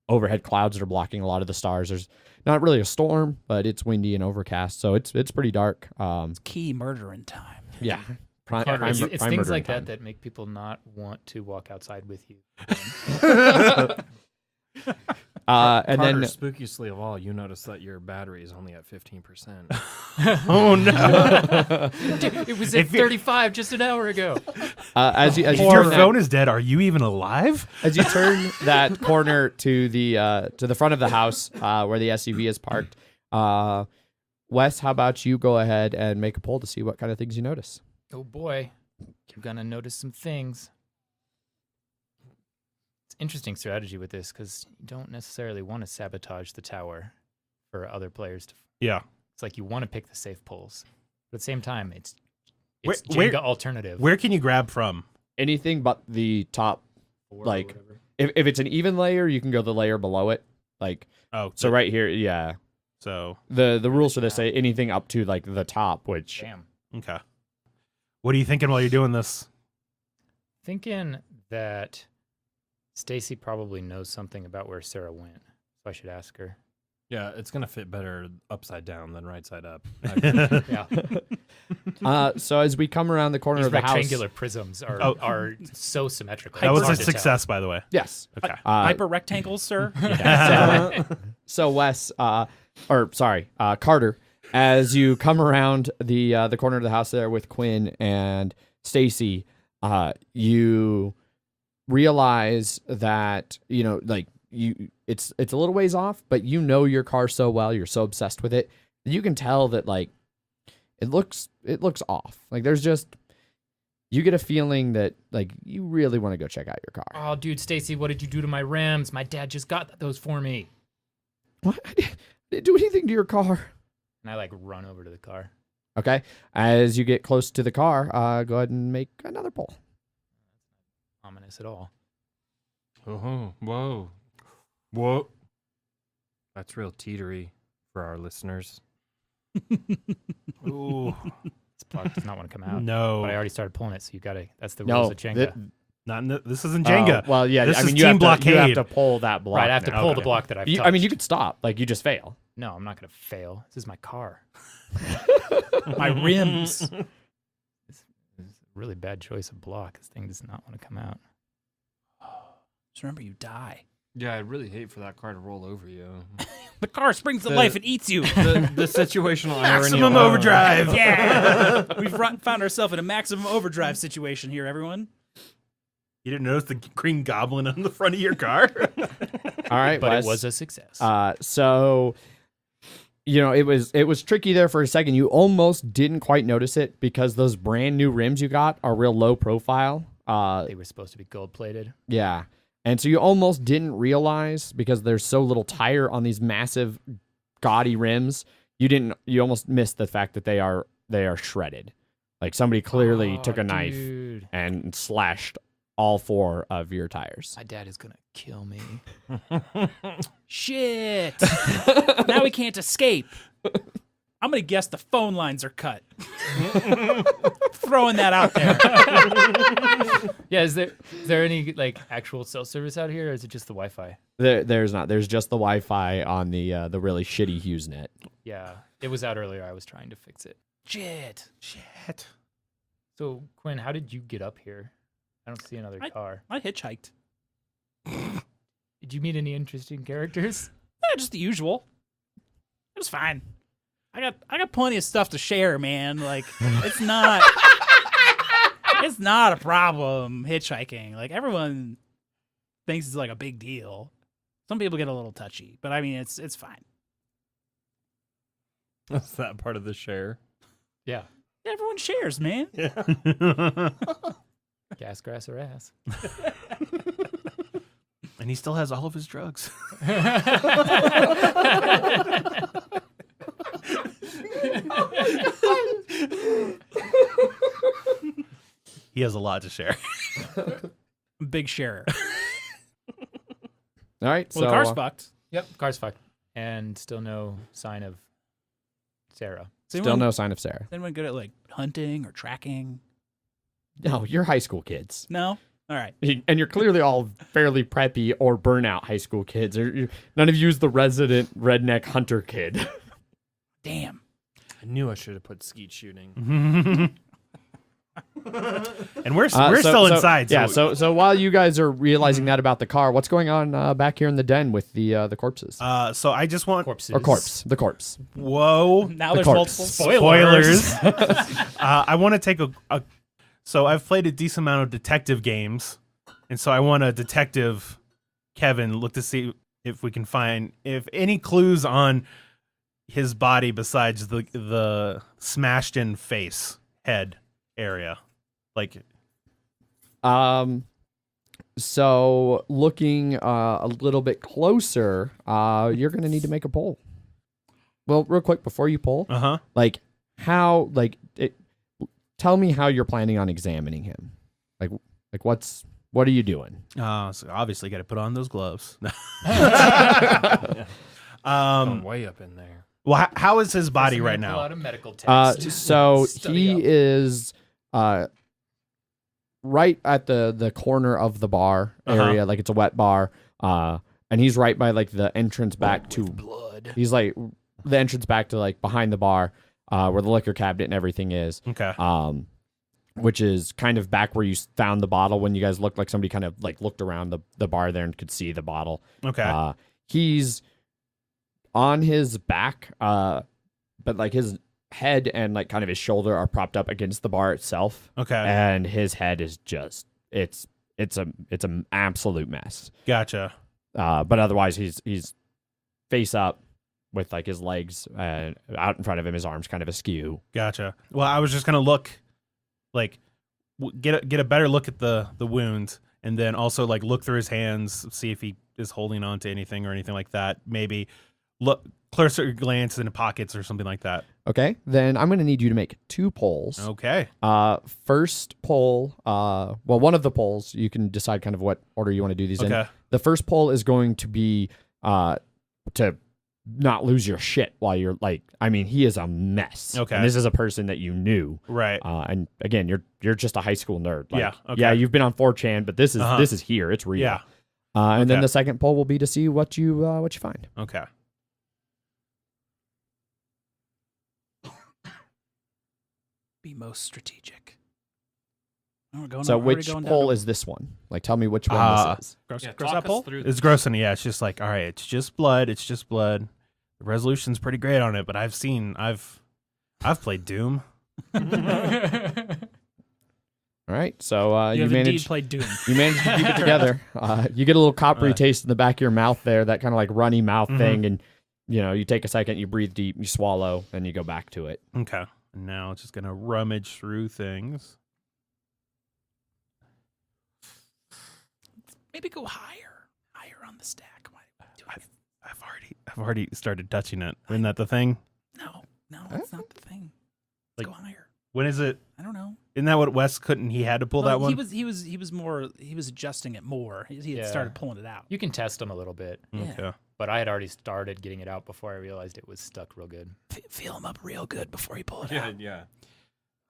A: overhead clouds that are blocking a lot of the stars. There's not really a storm, but it's windy and overcast, so it's pretty dark.
C: It's key murdering time.
A: Yeah.
E: Carter, it's
A: prime
E: things
A: murdering
E: like
A: time.
E: that make people not want to walk outside with you.
A: And
D: Carter,
A: then
D: spookishly of all, you notice that your battery is only at 15%.
B: Oh no.
E: Dude, it was at
B: If you-
E: 35 just an hour ago.
A: as you
B: If
A: turn
B: your
A: that-
B: phone is dead, are you even alive?
A: as you turn that corner to the front of the house where the SUV is parked, Wes, how about you go ahead and make a poll to see what kind of things you notice?
E: Oh boy, you're gonna notice some things. It's interesting strategy with this because you don't necessarily want to sabotage the tower for other players to.
B: Yeah.
E: It's like you want to pick the safe pulls, but at the same time, it's
B: Where-
E: Jenga alternative.
B: Where can you grab from?
A: Anything but the top.
E: Or
A: like-
E: whatever.
A: If it's an even layer, you can go the layer below it. Like
B: Oh,
A: so, right here, yeah.
B: So
A: The rules for this say anything up to like the top, which
E: Damn.
B: okay. What are you thinking while you're doing this?
E: Thinking that Stacy probably knows something about where Sarah went, so I should ask her.
D: Yeah, it's gonna fit better upside down than right side up.
E: Yeah,
A: so as we come around the corner
E: these
A: of the house,
E: rectangular prisms are so symmetrical.
B: That
E: It's
B: was a
E: hard to tell.
B: success, by the way.
A: yes.
B: Okay.
C: Hyper rectangles, sir.
A: So Wes, Carter, as you come around the corner of the house there with Quinn and Stacy, you realize that it's a little ways off, but you know your car so well, you're so obsessed with it, that you can tell that like it looks off. Like you get a feeling that like you really want to go check out your car.
E: Oh, dude, Stacy, what did you do to my rims? My dad just got those for me.
A: What? I didn't do anything to your car.
E: And I like run over to the car.
A: Okay. As you get close to the car, go ahead and make another poll.
E: Ominous at all.
D: Oh, whoa. That's real teetery for our listeners.
B: Ooh.
E: This block does not want to come out.
B: No.
E: But I already started pulling it, so you gotta. That's the
A: No,
E: rules of Jenga.
B: This isn't Jenga.
A: Well, yeah.
B: This
A: I
B: is
A: mean,
B: team
A: you have
B: blockade.
A: to pull that block.
E: Right, I have to
A: now.
E: pull
B: Okay.
E: the block that I've
A: I
E: touched.
A: mean, you could stop. Like you just fail.
E: No, I'm not gonna fail. This is my car.
C: My rims.
E: This is a really bad choice of block. This thing does not want to come out.
C: Just remember, you die.
D: Yeah, I'd really hate for that car to roll over you.
C: The car springs to
D: The-
C: life and eats you.
D: The situational irony.
B: Maximum
D: alone.
B: overdrive.
C: Yeah. We've found ourselves in a maximum overdrive situation here, everyone.
B: You didn't notice the green goblin on the front of your car?
A: All right,
E: But
A: Wes.
E: it was a success.
A: So it was tricky there for a second. You almost didn't quite notice it because those brand new rims you got are real low profile.
E: They were supposed to be gold plated.
A: Yeah. And so you almost didn't realize because there's so little tire on these massive gaudy rims. You almost missed the fact that they are shredded. Like somebody clearly took a knife
E: Dude.
A: and slashed all four of your tires.
E: My dad is gonna kill me.
C: Shit. Now we can't escape. I'm going to guess the phone lines are cut. Throwing that out there.
E: Yeah, is there any like actual cell service out here, or is it just the Wi-Fi?
A: There's not. There's just the Wi-Fi on the really shitty HughesNet.
E: Yeah, it was out earlier. I was trying to fix it.
C: Shit.
B: Shit.
E: So Quinn, how did you get up here? I don't see another car.
C: I hitchhiked.
E: Did you meet any interesting characters?
C: Just the usual. It was fine. I got plenty of stuff to share, man. Like it's not a problem hitchhiking. Like everyone thinks it's like a big deal. Some people get a little touchy, but I mean it's fine.
D: That's that part of the share.
E: Yeah,
C: Everyone shares, man.
E: gas, grass, or ass.
B: And he still has all of his drugs. He has a lot to share.
C: Big sharer.
A: All right.
C: Well,
A: so
C: the car's fucked.
E: Yep, car's fucked, and still no sign of Sarah.
A: still no sign of Sarah.
C: Is anyone good at like hunting or tracking?
A: No, you're high school kids.
C: No? All right.
A: And you're clearly all fairly preppy or burnout high school kids. None of you's the resident redneck hunter kid.
C: Damn.
D: I knew I should have put skeet shooting.
B: And we're still inside.
A: Yeah. So while you guys are realizing that about the car, what's going on back here in the den with the corpses
B: so I just want
E: Corpses.
A: or corpse? The corpse.
B: Whoa.
C: Now
A: The
C: there's
A: corpse.
C: multiple
B: Spoilers. I want to take a. So I've played a decent amount of detective games, and so I want a detective, Kevin, look to see if we can find if any clues on his body besides the smashed in face head area? Like,
A: so looking a little bit closer, you're gonna need to make a poll. Well, real quick before you poll, like how, like tell me how you're planning on examining him. Like what are you doing?
B: So obviously got to put on those gloves.
D: Going way up in there.
B: Well, how is his body
E: Doesn't
B: right
E: even pull
B: now?
E: out a medical text.
A: So
E: Study
A: he
E: up.
A: is right at the corner of the bar area, like it's a wet bar, and he's right by like the entrance back to
E: blood.
A: He's like the entrance back to like behind the bar, where the liquor cabinet and everything is.
B: Okay.
A: Which is kind of back where you found the bottle when you guys looked like somebody kind of like looked around the bar there and could see the bottle.
B: Okay.
A: He's on his back, but like his head and like kind of his shoulder are propped up against the bar itself.
B: Okay.
A: And his head is just it's an absolute mess.
B: Gotcha.
A: But otherwise he's face up with like his legs out in front of him, his arms kind of askew.
B: Gotcha. Well, I was just gonna look, like, get a better look at the wound, and then also like look through his hands, see if he is holding on to anything or anything like that. Maybe look, closer glance in the pockets or something like that.
A: Okay, then I'm going to need you to make 2 polls.
B: Okay.
A: First poll, well, one of the polls, you can decide kind of what order you want to do these in.
B: Okay.
A: The first poll is going to be to not lose your shit while you're like, I mean, he is a mess.
B: Okay.
A: And this is a person that you knew.
B: Right.
A: And again, you're just a high school nerd. Like,
B: Yeah, okay.
A: Yeah, you've been on 4chan, but this is here. It's real.
B: Yeah.
A: And then
B: Okay.
A: the second poll will be to see what you find.
B: Okay.
C: Be most strategic. Oh, we're going
A: So
C: we're already
A: which
C: going down
A: poll
C: to-
A: is this one? Like, tell me which one this is.
B: Gross,
D: Yeah,
B: gross
D: talk
B: out
D: us
B: poll?
D: through
B: It's gross, and yeah, it's just like, all right, it's just blood. It's just blood. The resolution's pretty great on it, but I've played Doom.
A: All right, so
C: You
A: you
C: have indeed
A: managed
C: played Doom.
A: you managed to keep it together. You get a little coppery taste in the back of your mouth there, that kind of like runny mouth thing, and you take a second, you breathe deep, you swallow, then you go back to it.
B: Okay. And now it's just gonna rummage through things.
C: Maybe go higher on the stack. Why do I-
B: I've already started touching it. Isn't that the thing?
C: No, that's not the thing. Let's
B: Like-
C: go higher.
B: When is it?
C: I don't know.
B: Isn't that what Wes couldn't? He had to pull that one.
C: He was adjusting it more. He had
E: Yeah.
C: started pulling it out.
E: You can test them a little bit,
C: Yeah.
B: Okay.
E: but I had already started getting it out before I realized it was stuck real good.
C: Feel him up real good before you pull it out.
D: Yeah.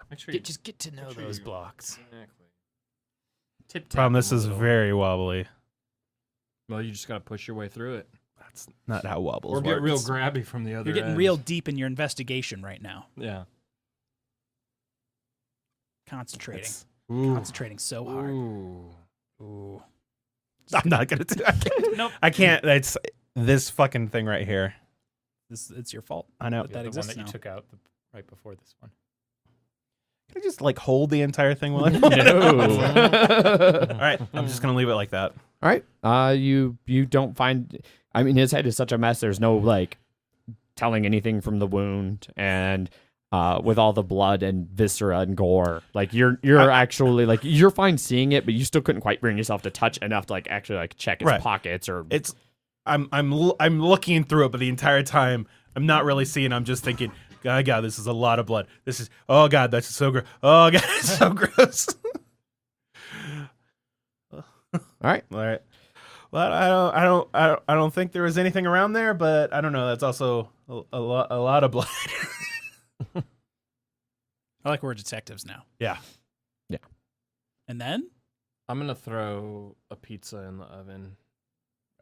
D: Make sure
E: Just get to know
D: sure
E: those
D: you-
E: blocks.
D: Exactly. Tip
B: Problem. This is very wobbly.
D: Well, you just gotta push your way through it,
B: That's not how wobbles
D: or
B: work.
D: get real grabby from the other.
C: You're getting
D: end.
C: real deep in your investigation right now.
D: Yeah.
C: Concentrating.
D: Ooh.
C: Concentrating so hard.
D: Ooh.
C: Ooh.
B: I'm not gonna do. I can't.
C: Nope.
B: I can't. It's this fucking thing right here.
C: It's your fault.
B: I know.
C: But
E: Yeah,
C: that
E: the one
C: exists
E: that you
C: now.
E: took out right before this one.
B: Can I just like hold the entire thing while I
A: No.
B: All right. I'm just gonna leave it like that.
A: All right. You don't find. I mean, his head is such a mess. There's no like telling anything from the wound, and with all the blood and viscera and gore, like you're actually like you're fine seeing it, but you still couldn't quite bring yourself to touch enough to like actually like check its
B: Right.
A: pockets or.
B: It's. I'm looking through it, but the entire time I'm not really seeing. I'm just thinking, oh God, this is a lot of blood. This is. Oh God, that's so gross. Oh God, it's so gross.
A: All right.
B: All right. Well, I don't think there was anything around there, but I don't know. That's also a lot of blood.
C: I like we're detectives now.
B: Yeah.
C: And then
D: I'm gonna throw a pizza in the oven.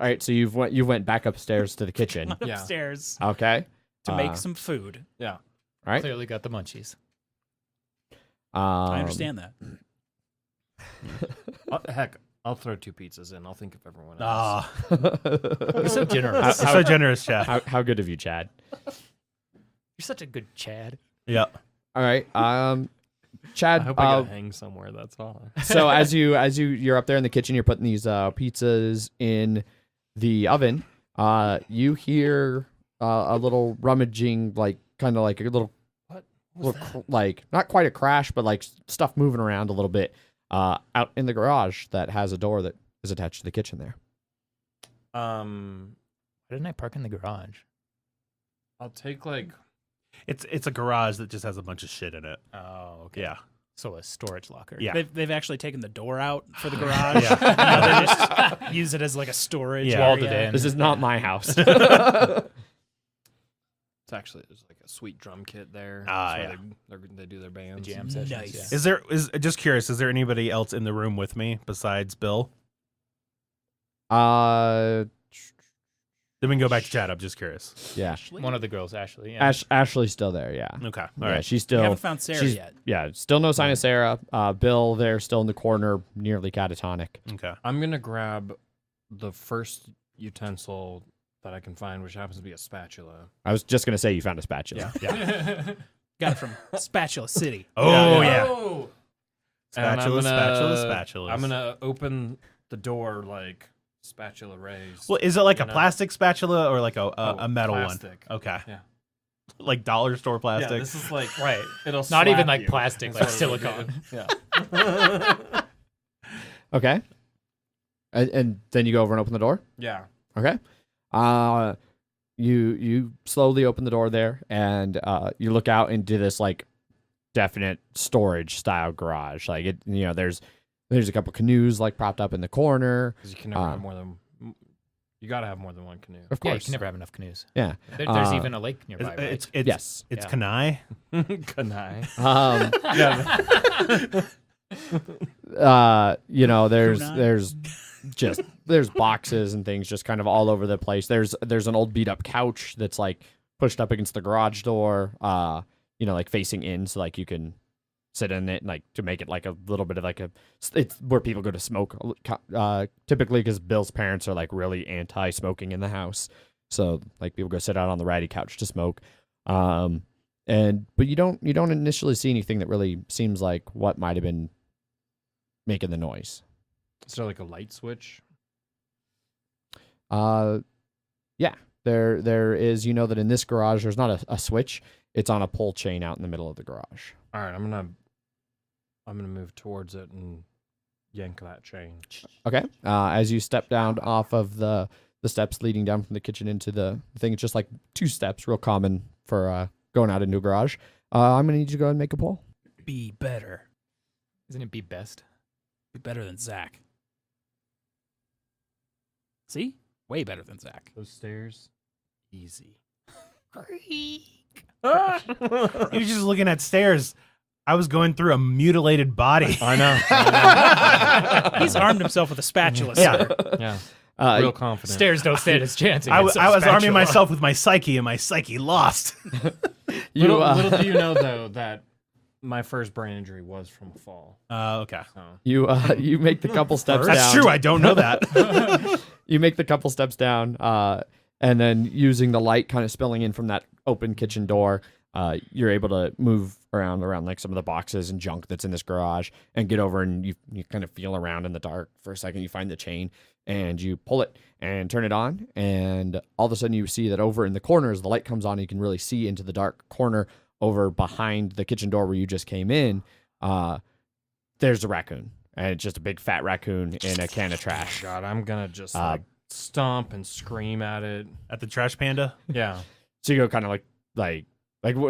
A: All right. So you went back upstairs to the kitchen.
D: Yeah.
C: upstairs
A: Okay.
C: to make some food.
D: Yeah.
A: All right.
E: Clearly got the munchies.
C: I understand that.
D: Heck, I'll throw 2 pizzas in. I'll think of everyone else.
B: Ah,
E: You're so generous.
B: you're so generous, Chad.
A: How good of you, Chad?
E: You're such a good Chad.
B: Yeah.
A: All right. Chad.
D: I hope I gotta hang somewhere. That's all.
A: So as you're up there in the kitchen, you're putting these pizzas in the oven. You hear a little rummaging, like kind of like a little, like not quite a crash, but like stuff moving around a little bit out in the garage that has a door that is attached to the kitchen there.
E: Why didn't I park in the garage?
D: I'll take like
B: It's a garage that just has a bunch of shit in it.
E: Oh, okay.
B: Yeah.
E: So a storage locker.
B: Yeah.
C: They've actually taken the door out for the garage.
B: Yeah.
C: They just use it as like a storage
B: Yeah.
E: Walled
C: area.
E: it in.
A: This is not my house.
D: it's actually there's like a sweet drum kit there.
B: Ah,
D: That's
B: yeah.
D: where they do their
E: The
D: bands.
E: jam sessions.
C: Nice.
E: Yeah.
B: Is just curious, is there anybody else in the room with me besides Bill? Then we can go back to Chad. I'm just curious.
A: Yeah.
E: One of the girls, Ashley. Yeah.
A: Ashley's still there, yeah.
B: Okay. All
A: Yeah,
B: right.
A: she's
C: We
A: still
C: haven't found Sarah
A: she's-
C: yet.
A: Yeah, still no sign of Sarah. Bill there still in the corner, nearly catatonic.
B: Okay.
D: I'm gonna grab the first utensil that I can find, which happens to be a spatula.
A: I was just gonna say you found a spatula.
B: Yeah.
C: Got it from Spatula City.
B: Oh, yeah.
D: And I'm
B: Spatula,
D: gonna-
B: spatulas.
D: I'm gonna open the door like spatula rays.
B: Well, is it like a
D: know.
B: plastic spatula or like a metal
D: plastic.
B: one? Okay.
D: Yeah.
B: Like dollar store
D: Yeah,
B: plastic.
D: this is like
E: Right.
D: it'll
E: Not
D: slap
E: even like
D: you.
E: plastic,
D: It's
E: like
D: really
E: silicone.
D: good. Yeah.
A: Okay. And then you go over and open the door.
D: Yeah.
A: Okay. You slowly open the door there, and you look out into this like definite storage style garage. Like it, there's a couple canoes like propped up in the corner.
D: Because you can never have more than. You gotta have more than one canoe.
A: Of
E: Yeah, you
A: course.
E: can never have enough canoes.
A: Yeah.
E: There's
A: Uh,
E: even a lake nearby, right?
B: It's
A: Yes.
B: It's
E: Yeah.
B: Kanai.
D: Kanai.
A: There's
C: Kunai.
A: there's boxes and things just kind of all over the place. There's an old beat up couch that's like pushed up against the garage door, like facing in, so like you can sit in it, like to make it like a little bit of like it's where people go to smoke, typically because Bill's parents are like really anti-smoking in the house, so like people go sit out on the ratty couch to smoke. But you don't initially see anything that really seems like what might have been making the noise.
D: Is there like a light switch?
A: Yeah, there is. You know that in this garage there's not a switch. It's on a pull chain out in the middle of the garage.
D: All right, I'm gonna move towards it and yank that chain.
A: Okay. As you step down off of the steps leading down from the kitchen into the thing, it's just like 2 steps, real common for going out into a garage. I'm gonna need you to go ahead and make a pull.
C: Be better.
E: Isn't it be best?
C: Be better than Zach. See? Way better than Zach.
D: Those stairs, easy.
B: You're just looking at stairs. I was going through a mutilated body.
D: I know.
C: He's armed himself with a spatula,
B: Yeah.
C: sir.
D: Yeah. Real confident.
E: Stairs don't stand a chance.
B: I was
E: against a
B: arming
E: spatula.
B: myself with my psyche, and my psyche lost.
D: Little do you know though that my first brain injury was from a fall.
B: Okay.
D: So
A: You make the couple steps down.
B: That's true. I don't know that.
A: You make the couple steps down, and then using the light kind of spilling in from that open kitchen door, you're able to move around like some of the boxes and junk that's in this garage and get over, and you kind of feel around in the dark for a second. You find the chain and you pull it and turn it on, and all of a sudden you see that over in the corners the light comes on and you can really see into the dark corner over behind the kitchen door where you just came in. There's a raccoon, and it's just a big fat raccoon in a can of trash.
D: God, I'm gonna just like stomp and scream at it.
B: At the trash panda.
D: Yeah.
A: So you go kind of like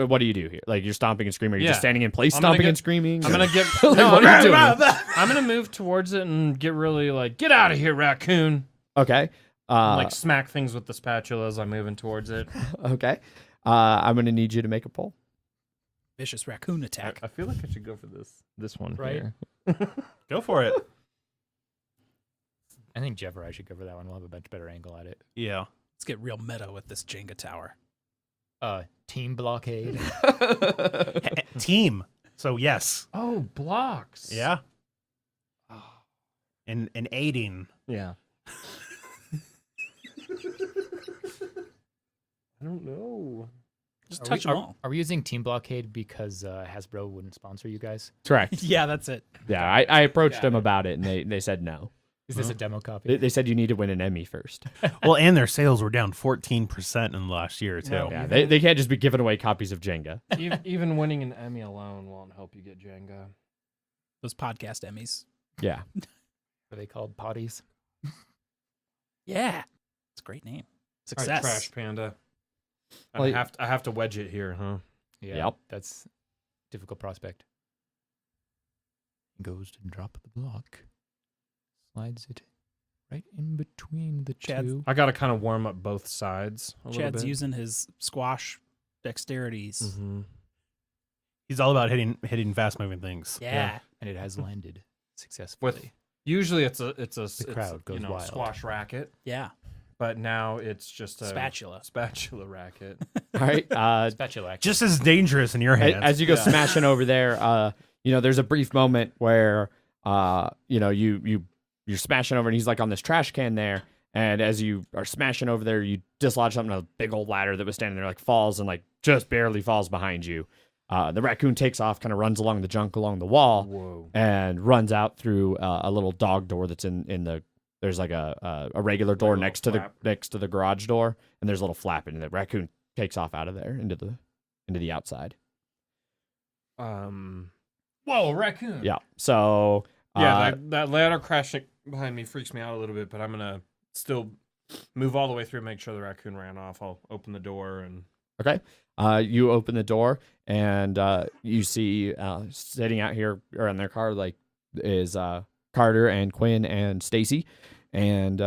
A: what do you do here? Like you're stomping and screaming. Are you just
D: Yeah.
A: standing in place,
D: I'm gonna
A: stomping
D: get-
A: and screaming?
D: I'm gonna get.
A: Like,
D: No,
A: what are you doing?
D: I'm gonna move towards it and get really like, get out of here, raccoon.
A: Okay.
D: And, like smack things with the spatula as I'm moving towards it.
A: Okay. I'm gonna need you to make a pull.
C: Vicious raccoon attack.
D: I feel like I should go for this one
E: Right.
D: here.
B: Go for it.
E: I think Jeff or I should go for that one. We'll have a much better angle at it.
B: Yeah.
C: Let's get real meta with this Jenga tower.
E: Team blockade.
B: Team. So yes.
D: Oh, blocks.
B: Yeah. And aiding.
D: Yeah. I don't know.
C: Just touch them all.
E: Are we using team blockade because Hasbro wouldn't sponsor you guys?
A: Correct.
C: Yeah, that's it.
A: Yeah, I approached them about it and they said no.
E: Is this a demo copy?
A: They said you need to win an Emmy first.
B: Well, and their sales were down 14% in the last year too.
D: No.
A: Yeah, they can't just be giving away copies of Jenga.
D: Even winning an Emmy alone won't help you get Jenga.
C: Those podcast Emmys.
A: Yeah.
E: Are they called potties?
C: Yeah. It's a great name. Success.
D: Trash Panda.
A: Well,
D: I have to wedge it here, huh?
E: Yeah.
A: Yep.
E: That's a difficult prospect. Goes to drop the block. Slides it right in between the
C: Chad's-
E: two.
D: I got to kind of warm up both sides a little
C: Chad's
D: bit.
C: using his squash dexterities.
D: Mm-hmm.
B: He's all about hitting fast moving things.
C: Yeah.
E: And it has landed successfully.
D: Usually it's a
E: crowd goes wild.
D: squash racket,
C: Yeah.
D: but now it's just a
C: Spatula.
D: racket.
A: All right.
E: Spatula action.
B: Just as dangerous in your hands.
A: As you go
D: Yeah.
A: smashing over there, there's a brief moment where, you're smashing over and he's like on this trash can there. And as you are smashing over there, you dislodge something, a big old ladder that was standing there, like falls and like just barely falls behind you. The raccoon takes off, kind of runs along the junk along the wall
D: Whoa.
A: and runs out through a little dog door that's in the, there's like a regular door
D: Like a
A: next to
D: little flap.
A: the garage door. And there's a little flap in it. The raccoon takes off out of there into the outside.
D: Um.
E: Whoa, raccoon.
A: Yeah. So,
D: Yeah, that ladder crashing behind me freaks me out a little bit, but I'm gonna still move all the way through and make sure the raccoon ran off. I'll open the door and
A: okay. You open the door and you see sitting out here or in their car is Carter and Quinn and Stacy, and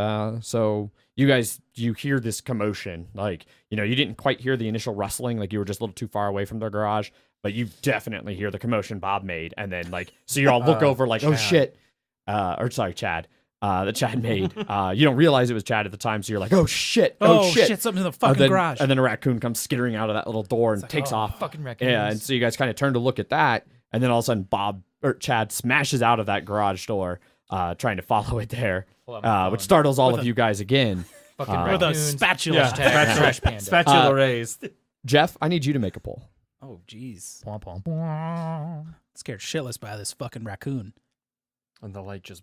A: so you hear this commotion. Like you didn't quite hear the initial rustling, like you were just a little too far away from their garage, but you definitely hear the commotion Bob made, and then so you all look over like oh
D: Chad.
A: shit, or sorry Chad. That Chad made. You don't realize it was Chad at the time, so you're like, oh shit,
C: Something in the fucking garage.
A: And then a raccoon comes skittering out of that little door and takes off.
E: Fucking raccoons.
A: Yeah, and so you guys kind of turn to look at that, and then all of a sudden Chad smashes out of that garage door, trying to follow it there,
E: Pull out my
A: which
E: phone.
A: startles all
C: With
A: of
C: a-
A: you guys again.
E: Fucking
C: With a
E: raccoons.
C: spatula.
D: Yeah.
E: Hashtag trash panda.
D: spatula raised.
A: Jeff, I need you to make a poll.
C: Oh, jeez.
E: Womp, womp, womp.
C: Scared shitless by this fucking raccoon.
D: And the light just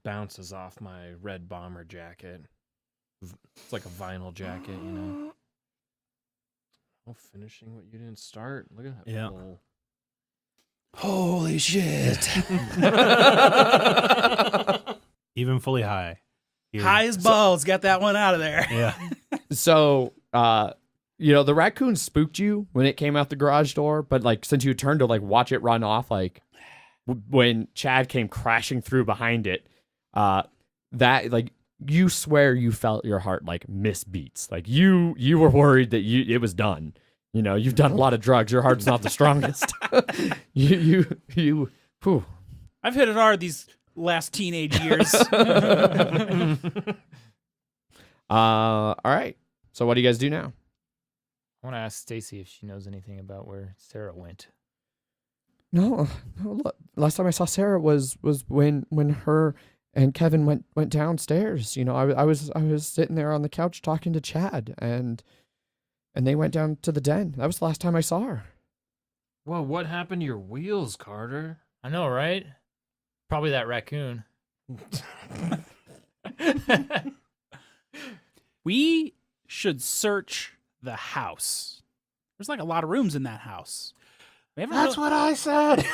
D: bounces off my red bomber jacket. It's like a vinyl jacket, Oh, finishing what you didn't start. Look at that.
B: Yeah.
D: Bowl.
C: Holy shit.
B: Even fully high. Here.
C: High as balls. Got that one out of there.
B: Yeah.
A: So, the raccoon spooked you when it came out the garage door, but since you turned to watch it run off, when Chad came crashing through behind it, you swear you felt your heart miss beats. You were worried that it was done. You've done a lot of drugs. Your heart's not the strongest. Whew.
C: I've hit it hard these last teenage years.
A: All right. So what do you guys do now?
E: I want to ask Stacy if she knows anything about where Sarah went.
A: No, look, last time I saw Sarah was when her and Kevin went downstairs. I was sitting there on the couch talking to Chad, and they went down to the den. That was the last time I saw her.
D: Well, what happened to your wheels, Carter?
E: I know, right? Probably that raccoon.
C: We should search the house. There's a lot of rooms in that house. We haven't really-
B: what I said.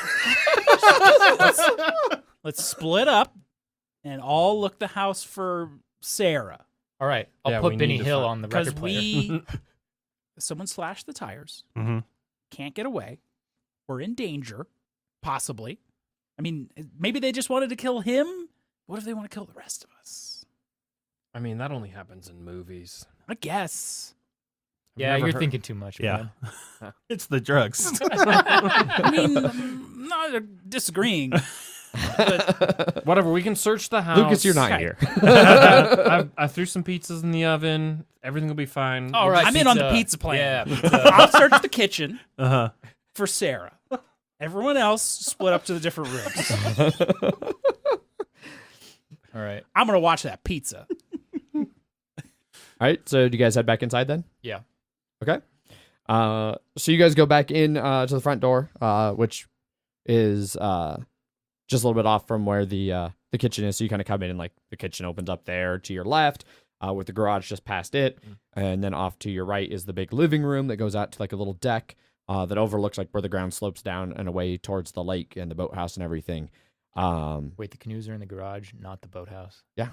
C: Let's split up and all look the house for Sarah.
E: All right, I'll
D: Yeah, we
E: put
D: need
E: Benny
D: to
E: Hill
D: find-
E: on the
C: Because
E: record player.
C: someone slashed the tires.
B: Mm-hmm.
C: Can't get away. We're in danger, possibly. I mean, maybe they just wanted to kill him. What if they want to kill the rest of us?
D: I mean, that only happens in movies.
C: I guess.
E: Yeah,
D: never
E: you're
D: heard-
E: thinking too much.
B: Yeah.
E: Man.
B: It's the drugs.
C: I mean, I'm not disagreeing.
D: Whatever, we can search the house.
A: Lucas, you're not
C: Okay.
A: here.
D: I threw some pizzas in the oven. Everything will be fine.
E: All right,
C: I'm in on the pizza plan.
E: Yeah, pizza.
C: I'll search the kitchen
B: Uh-huh.
C: for Sarah. Everyone else split up to the different rooms.
E: All right.
C: I'm going to watch that pizza.
A: All right, so do you guys head back inside then?
E: Yeah.
A: Okay. So you guys go back in to the front door, which is just a little bit off from where the kitchen is. So you kind of come in and like the kitchen opens up there to your left, with the garage just past it, and then off to your right is the big living room that goes out to like a little deck that overlooks like where the ground slopes down and away towards the lake and the boathouse and everything.
E: Wait, the canoes are in the garage, not the boathouse.
A: Yeah.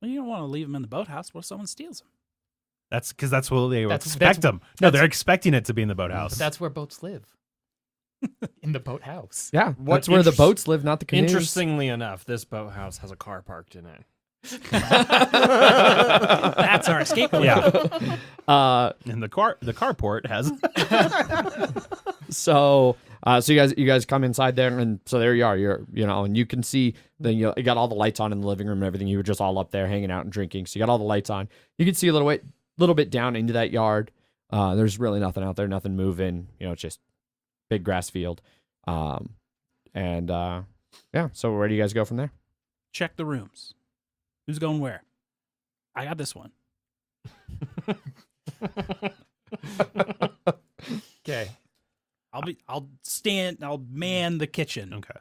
C: Well, you don't want to leave them in the boathouse. What if someone steals them?
B: That's because that's what they
E: That's-
B: expect them. No,
E: that's-
B: they're expecting it to be in the boathouse.
E: But that's where boats live. In the boathouse.
A: Yeah,
D: What
A: that's where the
D: interest-
A: boats live, not the canoes.
D: Interestingly enough, this boathouse has a car parked in it.
C: That's our escape plan.
B: Yeah. And the carport has.
A: So you guys come inside there, and so there you are. And you can see then you got all the lights on in the living room and everything. You were just all up there hanging out and drinking. So you got all the lights on. You can see a little bit down into that yard. There's really nothing out there, nothing moving. It's just big grass field. So where do you guys go from there?
C: Check the rooms. Who's going where? I got this one.
E: Okay.
C: I'll man the kitchen.
B: Okay.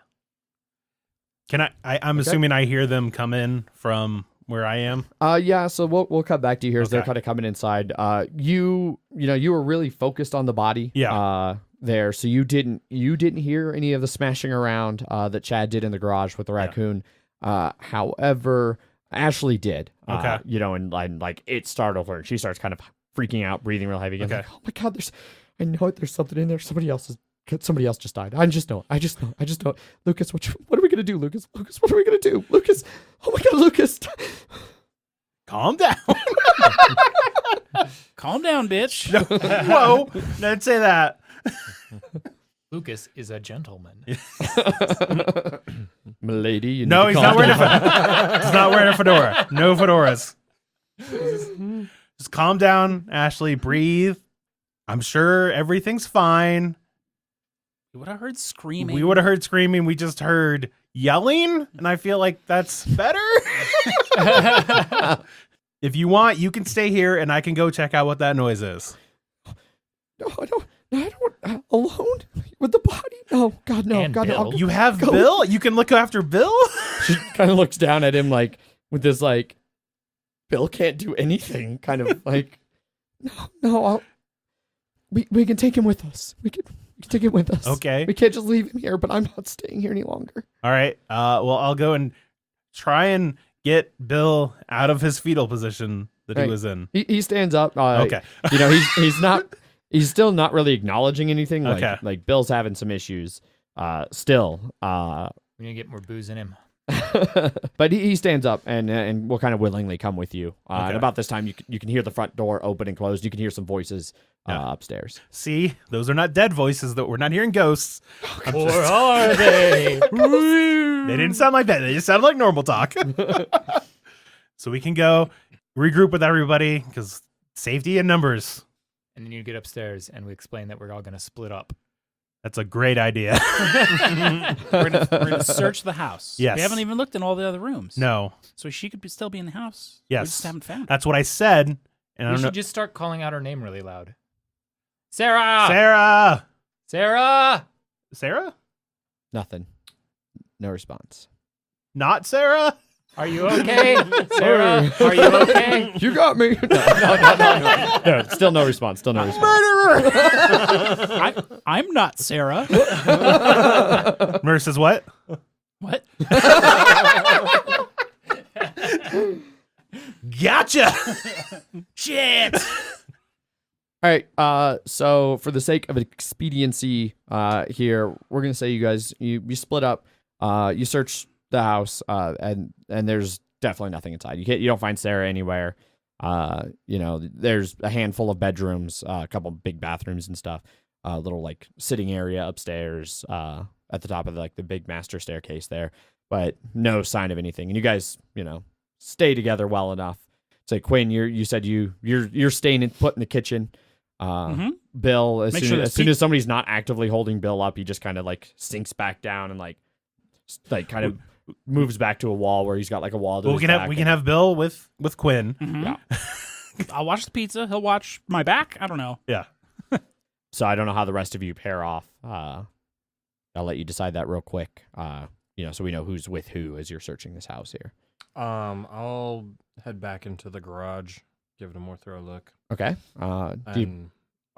B: Can I'm assuming I hear them come in from where I am.
A: Yeah. So we'll cut back to you here as they're
B: Okay.
A: kind of coming inside. You were really focused on the body.
B: Yeah.
A: There. So you didn't hear any of the smashing around that Chad did in the garage with the raccoon. However, Ashley did.
B: Okay.
A: And like it startled her. She starts kind of freaking out, breathing real heavy again.
B: Okay.
A: Like, oh my God, I know there's something in there. Somebody else just died. I just know. Lucas, what are we gonna do, Lucas? Lucas, what are we gonna do? Lucas, oh my God, Lucas.
B: Calm down.
C: Calm down, bitch.
B: Whoa. Don't say that.
E: Lucas is a gentleman.
A: Milady, you
B: No,
A: need
B: he's
A: to
B: not
A: calm
B: wearing
A: down.
B: he's not wearing a fedora. No fedoras. Just calm down, Ashley. Breathe. I'm sure everything's fine.
C: You would have heard screaming.
B: We would have heard screaming. We just heard yelling, and I feel like that's better. If you want, you can stay here, and I can go check out what that noise is.
A: No, I don't. Alone with the body? No, God, no.
E: And
A: God, no.
E: Bill.
B: You have
A: Go.
B: Bill? You can look after Bill?
A: She kind of looks down at him like with this like, Bill can't do anything. Kind of like, no. We can take him with us. We can take him with us.
B: Okay.
A: We can't just leave him here. But I'm not staying here any longer.
B: All right. Well, I'll go and try and get Bill out of his fetal position that he
A: Right.
B: was in.
A: He stands up.
B: Okay.
A: He's not. He's still not really acknowledging anything. Like,
B: Okay.
A: like Bill's having some issues. Still.
E: We're gonna get more booze in him.
A: But he stands up and will kind of willingly come with you. And
B: Okay.
A: about this time, you can hear the front door open and close. You can hear some voices upstairs.
B: See, those are not dead voices. That we're not hearing ghosts.
E: Or are they?
B: They didn't sound like that. They just sounded like normal talk. So we can go regroup with everybody because safety in numbers.
E: And then you get upstairs and we explain that we're all gonna split up.
B: That's a great idea.
C: We're gonna search the house.
B: Yes.
C: We haven't even looked in all the other rooms.
B: No.
C: So she could still be in the house.
B: Yes.
C: We just haven't found her.
B: That's what I said. And I
E: We
B: don't know.
E: should just start calling out her name really loud. Sarah!
B: Sarah.
E: Sarah!
B: Sarah?
A: Nothing. No response.
B: Not Sarah?
E: Are you okay? Sarah, are you okay?
A: You got me. No, still no response. Still no response.
B: Murderer.
C: I'm not Sarah.
B: Murder says what?
C: What?
B: Gotcha.
C: Shit.
A: All right. So for the sake of expediency, here we're gonna say you guys you split up. You search the house, and there's definitely nothing inside. You don't find Sarah anywhere. There's a handful of bedrooms, a couple big bathrooms and stuff. A little like sitting area upstairs, at the top of the big master staircase there, but no sign of anything. And you guys, stay together well enough. Say, Quinn, you said you're staying put in the kitchen. Bill, as
C: Make
A: soon,
C: sure
A: as soon as somebody's not actively holding Bill up, he just kind of like sinks back down and like kind of moves back to a wall where he's got like a wall to
B: Well,
A: his
B: we
A: back.
B: can have Bill with Quinn.
A: Yeah.
C: I'll watch the pizza. He'll watch my back. I don't know.
B: Yeah.
A: So I don't know how the rest of you pair off. I'll let you decide that real quick. so we know who's with who as you're searching this house here.
D: I'll head back into the garage, give it a more thorough look.
A: Okay.
D: I'll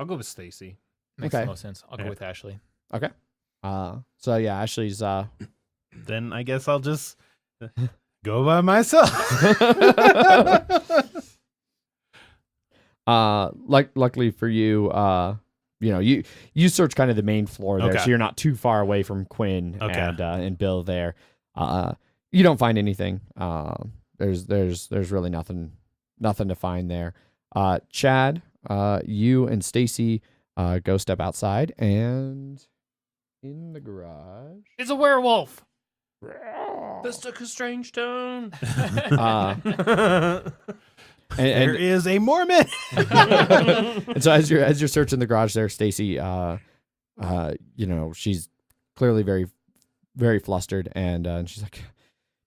D: go with Stacy.
E: Makes
A: Okay.
E: the most sense. I'll go with Ashley.
A: Okay. So yeah, Ashley's
B: Then I guess I'll just go by myself.
A: luckily for you, you search kind of the main floor there,
B: Okay.
A: so you're not too far away from Quinn
B: Okay.
A: and Bill there. You don't find anything. There's really nothing to find there. Chad, you and Stacy go step outside, and in the garage.
E: It's a werewolf.
D: This took a strange turn.
B: There is a Mormon.
A: And so as you're searching the garage there, Stacy, she's clearly very, very flustered, and she's like,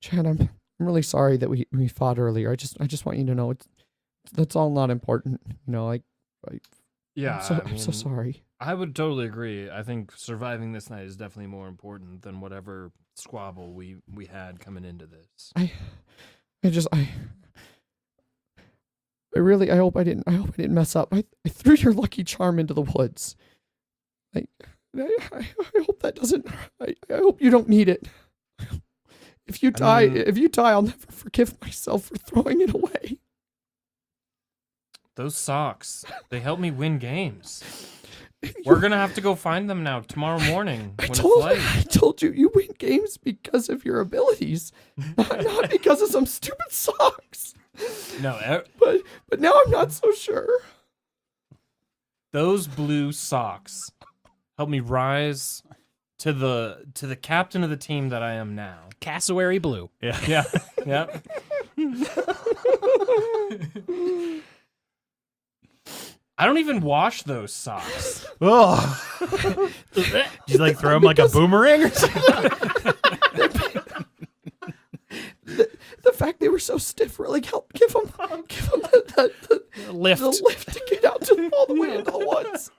A: Chad, I'm really sorry that we fought earlier. I just want you to know that's all not important.
D: Yeah,
A: I'm so sorry.
D: I would totally agree. I think surviving this night is definitely more important than whatever squabble we had coming into this.
A: I hope I didn't mess up. I threw your lucky charm into the woods. I hope that doesn't. I hope you don't need it. If you die, I'll never forgive myself for throwing it away.
D: Those socks, they help me win games. We're gonna have to go find them now tomorrow morning when it's light.
A: I told you win games because of your abilities, not because of some stupid socks.
D: No,
A: but now I'm not so sure.
D: those blue socks help me rise to the captain of the team that I am now.
C: Cassowary blue.
D: Yeah. I don't even wash those socks.
B: Oh, you like throw them like a boomerang or something?
A: The fact they were so stiff really helped give them the
C: Lift.
A: the lift to get out all the way into the woods.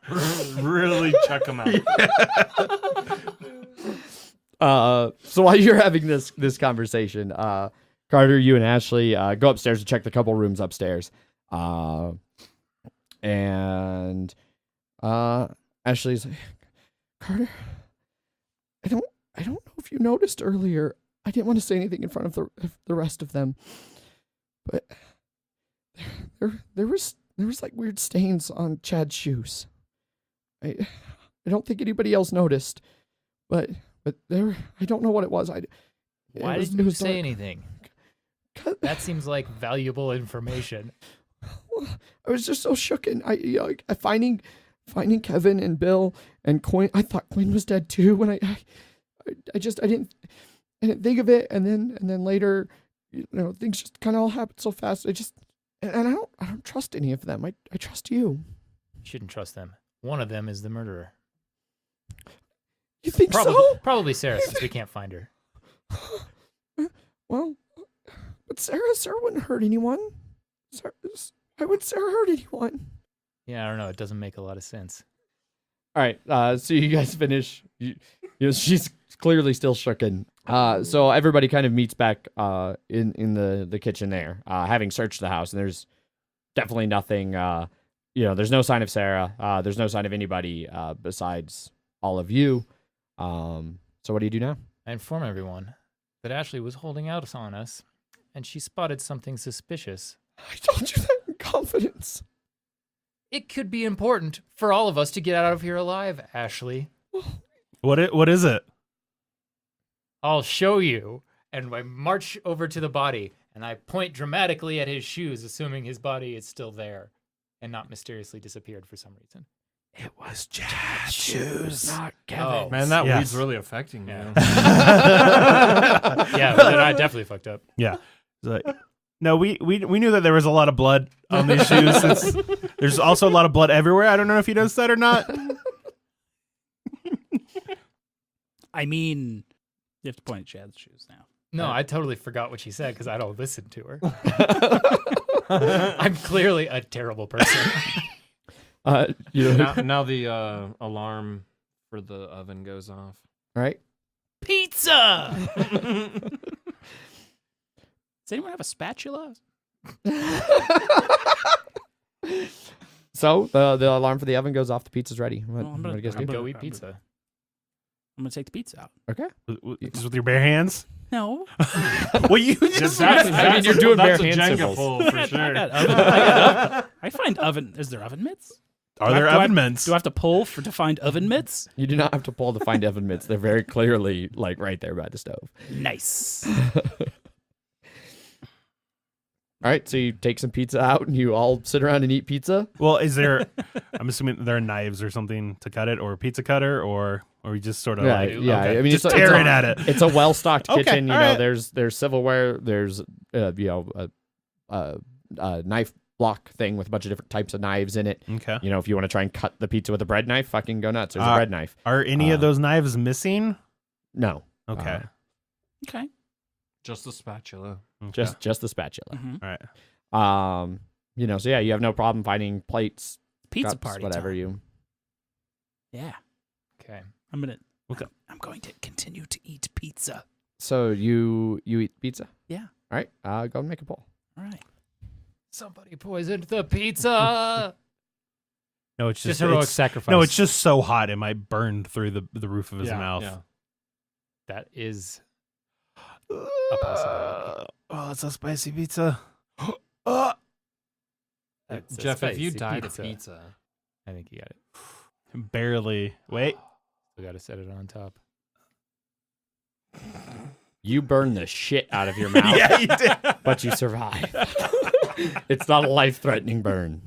D: Really check them out.
A: So while you're having this conversation, Carter, you and Ashley go upstairs to check the couple rooms upstairs. And Ashley's like, Carter, I don't know if you noticed earlier. I didn't want to say anything in front of the rest of them, but there was like weird stains on Chad's shoes. I don't think anybody else noticed, but there, I don't know what it was.
E: Why didn't you say
A: dark.
E: anything? That seems like valuable information.
A: I was just so shooken. Finding Kevin and Bill and Quinn. I thought Quinn was dead too. When I didn't think of it, and then later, things just kind of all happened so fast. I don't trust any of them. I trust you.
E: You shouldn't trust them. One of them is the murderer.
A: You think
E: Probably,
A: so?
E: probably Sarah, since we can't find her.
A: Well, but Sarah wouldn't hurt anyone. Why would Sarah hurt anyone?
E: Yeah, I don't know. It doesn't make a lot of sense.
A: All right, so you guys finish. She's clearly still shooken. So everybody kind of meets back in the kitchen there, having searched the house, and there's definitely nothing. There's no sign of Sarah. There's no sign of anybody besides all of you. So what do you do now?
E: I inform everyone that Ashley was holding out on us, and she spotted something suspicious.
A: I told you that in confidence.
E: It could be important for all of us to get out of here alive, Ashley.
B: What is it?
E: I'll show you. And I march over to the body, and I point dramatically at his shoes, assuming his body is still there and not mysteriously disappeared for some reason.
B: It was Chad's shoes.
A: Not Kevin.
E: Oh,
D: Man, that
B: Yes.
D: weed's really affecting you.
E: Yeah, then I definitely fucked up.
B: Yeah. It's like, no, we knew that there was a lot of blood on these shoes. There's also a lot of blood everywhere. I don't know if you noticed that or not.
C: I mean, you have to point at Chad's shoes now.
E: No, I totally forgot what she said because I don't listen to her. I'm clearly a terrible person.
D: Now the alarm for the oven goes off.
A: All right.
C: Pizza! Does anyone have a spatula?
A: So the alarm for the oven goes off. The pizza's ready. What,
C: Well,
A: what do you guys do?
E: Go eat pizza.
C: I'm gonna take the pizza out.
A: Okay.
B: Just with your bare hands?
C: No.
B: Well, you just
A: I mean, you're doing bare
D: that's a
A: hand
D: Jenga
A: symbols.
D: pull for sure.
C: I find oven. Is there oven mitts?
B: Are there oven mints?
C: Do I have to pull to find oven mitts?
A: You do not have to pull to find oven mitts. They're very clearly like right there by the stove.
C: Nice.
A: All right, so you take some pizza out and you all sit around and eat pizza.
B: Well, is there? I'm assuming there are knives or something to cut it, or a pizza cutter, or we just sort of like
A: yeah.
B: okay,
A: I mean,
B: just
A: it's
B: tear it at it.
A: It's a well-stocked
B: Okay,
A: kitchen. You
B: all
A: know,
B: right.
A: there's silverware. There's a knife block thing with a bunch of different types of knives in it.
B: Okay.
A: You know, if you want to try and cut the pizza with a bread knife, fucking go nuts. There's a bread knife.
B: Are any of those knives missing?
A: No.
B: Okay.
C: Okay.
D: Just a spatula.
B: Okay.
A: Just the spatula.
C: Mhm.
B: all right.
A: You know, so yeah, you have no problem finding plates,
C: Pizza
A: cups,
C: party.
A: whatever
C: time.
A: you.
C: Yeah.
E: Okay.
C: I'm gonna.
B: Okay.
C: I'm going to continue to eat pizza.
A: So you eat pizza.
C: Yeah.
A: All right. Go and make a poll.
C: All right.
E: Somebody poisoned the pizza.
B: No, it's
E: Just
B: just
E: heroic
B: it's,
E: sacrifice.
B: no, it's just so hot it might burn through the roof of his mouth.
D: Yeah.
E: That is
B: A
E: possibility.
B: Oh, it's a spicy pizza.
E: that's a
D: Jeff, if you
E: spicy
D: died of pizza,
E: I think you got it.
B: Barely. Wait.
E: We got to set it on top.
A: You burn the shit out of your mouth,
B: Yeah, you did.
A: but you survive. It's not a life-threatening burn.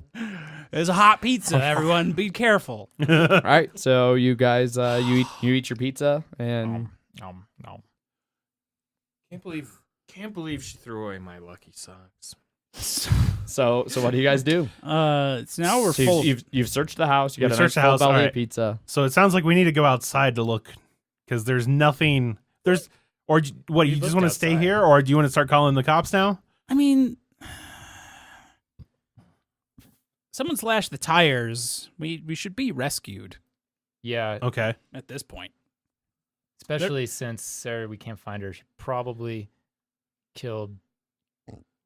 C: There's a hot pizza. Everyone, be careful.
A: All right. So you guys, you eat your pizza, and
E: No.
D: can't believe she threw away my lucky socks.
A: so what do you guys do?
C: So now we're
A: So
C: full.
A: you've searched the house. You got
B: We've
A: a nice
B: searched the
A: full
B: house,
A: belly
B: all
A: of
B: right.
A: pizza.
B: So it sounds like we need to go outside to look because there's nothing. Or what? You
D: We
B: just
D: looked
B: want to stay
D: outside.
B: here, or do you want to start calling the cops now?
C: I mean, someone slashed the tires. We should be rescued
E: Yeah,
B: Okay.
C: at this point.
E: especially since Sarah, we can't find her. She probably killed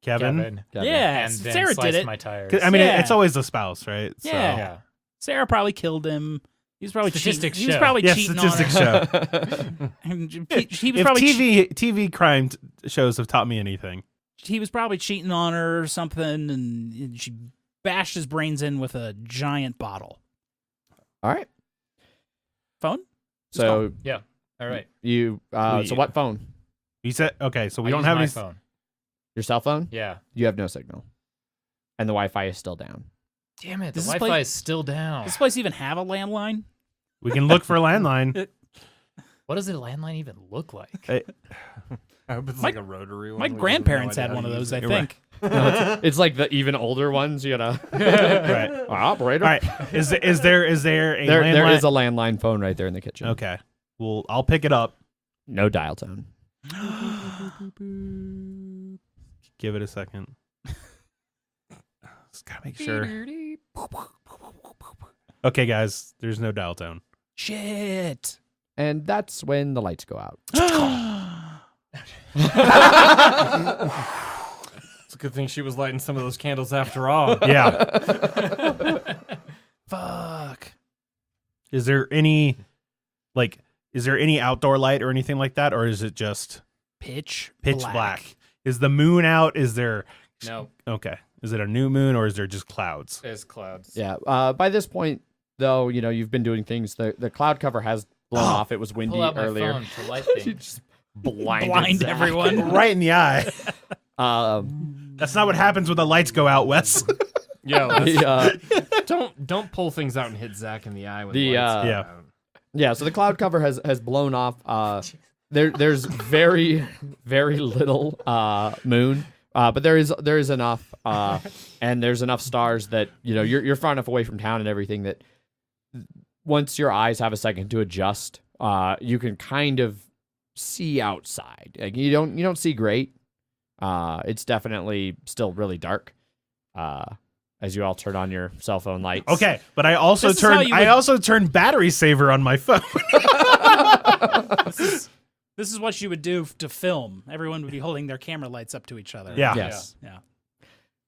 B: Kevin.
E: Kevin.
C: Yeah,
E: And then
C: Sarah
E: sliced
C: did it.
E: my tires.
B: 'Cause, I mean,
C: Yeah.
B: it's always the spouse, right? So.
C: Yeah.
E: Yeah.
C: Sarah probably killed him. He was probably
E: Statistics
C: cheating. He was
E: show.
C: probably
B: Yeah,
C: cheating
B: statistics
C: on her.
B: show.
C: And he was
B: If
C: probably
B: TV crime shows have taught me anything,
C: he was probably cheating on her or something, and she bashed his brains in with a giant bottle.
A: All right.
C: Phone?
A: So
E: Yeah. All right.
A: you. So what phone?
B: you said okay. So we
E: I
B: don't
E: use
B: have
E: my
B: any.
E: phone.
A: Your cell phone?
E: Yeah.
A: You have no signal, and the Wi-Fi is still down.
E: Damn it.
C: Does
E: The
C: this
E: Wi-Fi
C: place-
E: is still down.
C: Does this place even have a landline?
B: We can look for a landline.
E: What does a landline even look like?
B: Hey,
D: I hope it's
C: My-
D: like a rotary one.
C: My
D: We just have no
C: grandparents
D: idea
C: had
D: how
C: one
D: to
C: of
D: use
C: those, I
D: it.
B: You're right.
C: think.
A: It's like the even older ones, you know.
B: right.
A: Operator.
B: All right. Is there a
A: There
B: landline?
A: is a landline phone right there in the kitchen.
B: Okay. Well, I'll pick it up.
A: No dial tone.
B: Give it a second. Just gotta make sure. Okay, guys. There's no dial tone.
C: Shit.
A: And that's when the lights go out.
D: It's a good thing she was lighting some of those candles after all.
B: Yeah.
C: Fuck.
B: Is there any outdoor light or anything like that, or is it just
C: Pitch
B: black? Is the moon out? Is there?
D: No,
B: Okay. Is it a new moon or is there just clouds?
D: it's clouds.
A: Yeah. By this point, though, you know you've been doing things. The cloud cover has blown off. It was windy
E: Pull out my
A: earlier.
E: phone to light
A: You
E: things.
A: just blinded
C: Blind
A: Zach.
C: everyone.
B: Right in the eye.
A: That's
B: That's not what happens when the lights go out, Wes.
D: Yeah,
A: the,
D: don't pull things out and hit Zach in the eye with
A: The,
D: lights.
B: yeah.
D: out.
A: yeah. So the cloud cover has blown off. There's very very little moon, but there is enough, and there's enough stars that you know you're far enough away from town and everything that once your eyes have a second to adjust, you can kind of see outside. Like you don't see great. It's definitely still really dark. As you all turn on your cell phone lights.
B: Okay, but I also
C: This is how you would-
B: turned battery saver on my phone.
C: This is what you would do to film. Everyone would be holding their camera lights up to each other.
B: Yeah.
A: Yes.
C: Yeah.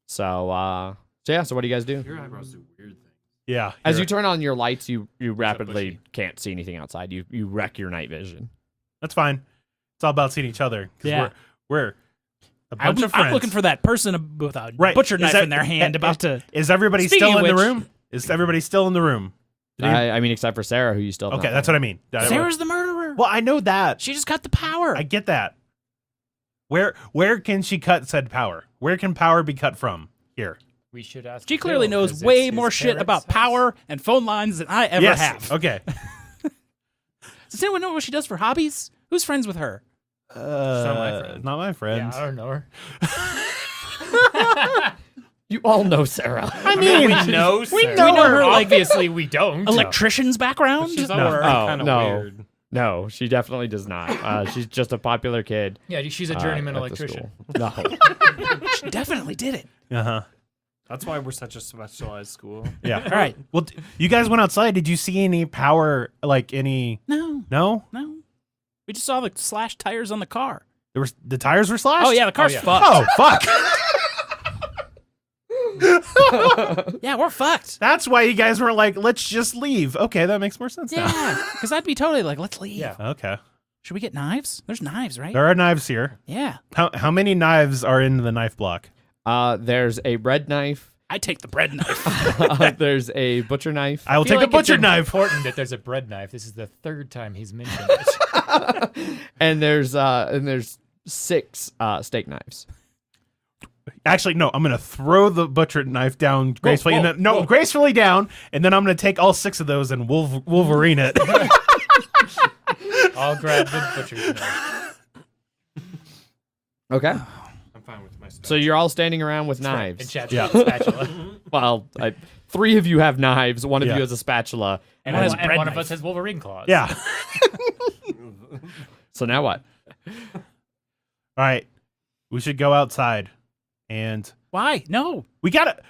A: So so what do you guys do?
D: Your eyebrows do weird things.
B: Yeah.
A: As
B: you're-
A: you turn on your lights, you rapidly
E: bushy.
A: can't see anything outside. You wreck your night vision.
B: That's fine. It's all about seeing each other. 'Cause
C: Yeah.
B: We're a bunch of friends.
C: I'm looking for that person with a
B: Right.
C: butcher
B: Is
C: knife
B: that-
C: in their hand about to.
B: Is everybody
C: Speaking
B: still
C: of
B: in the
C: which-
B: room? Is everybody still in the room?
A: I mean, except for Sarah, who you still have
B: Okay,
A: not
B: that's
A: found.
B: what I mean.
C: Sarah's the murderer.
B: Well, I know that.
C: She just got the power.
B: I get that. Where can she cut said power? Where can power be cut from? Here.
E: We should ask.
C: She clearly
E: Bill,
C: knows
E: 'cause
C: way
E: it's
C: more
E: his
C: shit about
E: parents' house.
C: power and phone lines than I ever
B: yes.
C: have.
B: Okay.
C: Does anyone know what she does for hobbies? Who's friends with her?
E: not my friend.
B: Not my friend.
E: Yeah, I don't know her.
A: You all know Sarah.
B: I mean,
E: we know.
B: we
E: Sarah.
B: know
C: We know her,
B: her.
C: like,
E: Obviously, we don't.
C: Electrician's background?
D: She's
C: Or-
D: always
A: Oh,
D: kind of
A: no.
D: weird.
A: No, she definitely does not. She's just a popular kid.
E: Yeah, she's a journeyman
A: at the
E: electrician.
A: school. No.
C: She definitely did it.
B: Uh-huh.
D: That's why we're such a specialized school.
B: Yeah.
C: All right.
B: Well, you guys went outside. Did you see any power, like any...
C: No,
B: No?
C: no. We just saw the slashed tires on the car.
B: The tires were slashed?
C: Oh, yeah, the car's
E: yeah.
C: fucked.
B: Oh, fuck.
C: Yeah, we're fucked.
B: That's why you guys weren't like, let's just leave. Okay, that makes more sense now.
C: Yeah, because I'd be totally like, let's leave.
E: Yeah.
B: Okay.
C: Should we get knives? There's knives, right?
B: There are knives here.
C: Yeah.
B: How many knives are in the knife block?
A: There's a bread knife.
C: I take the bread knife.
A: There's a butcher knife.
B: I will
E: feel
B: take the
E: like
B: butcher
E: it's
B: knife.
E: important that there's a bread knife. This is the third time he's mentioned it.
A: And there's 6 steak knives.
B: Actually, no. I'm gonna throw the butcher knife down gracefully.
E: whoa,
B: and then, no,
E: whoa.
B: gracefully down, and then I'm gonna take all 6 of those and Wolverine it.
E: I'll grab the butcher's knife.
A: Okay.
D: I'm fine with my stuff.
A: So you're all standing around with
E: And
A: knives.
E: Chad's
B: Yeah.
E: got a spatula.
A: Well, 3 of you have knives. One of
B: Yeah.
A: you has a spatula.
E: And,
C: One has
E: one,
C: bread
E: one of
C: knife.
E: us has Wolverine claws.
B: Yeah.
A: So now what?
B: All right. We should go outside, and
C: Why? No.
B: we gotta.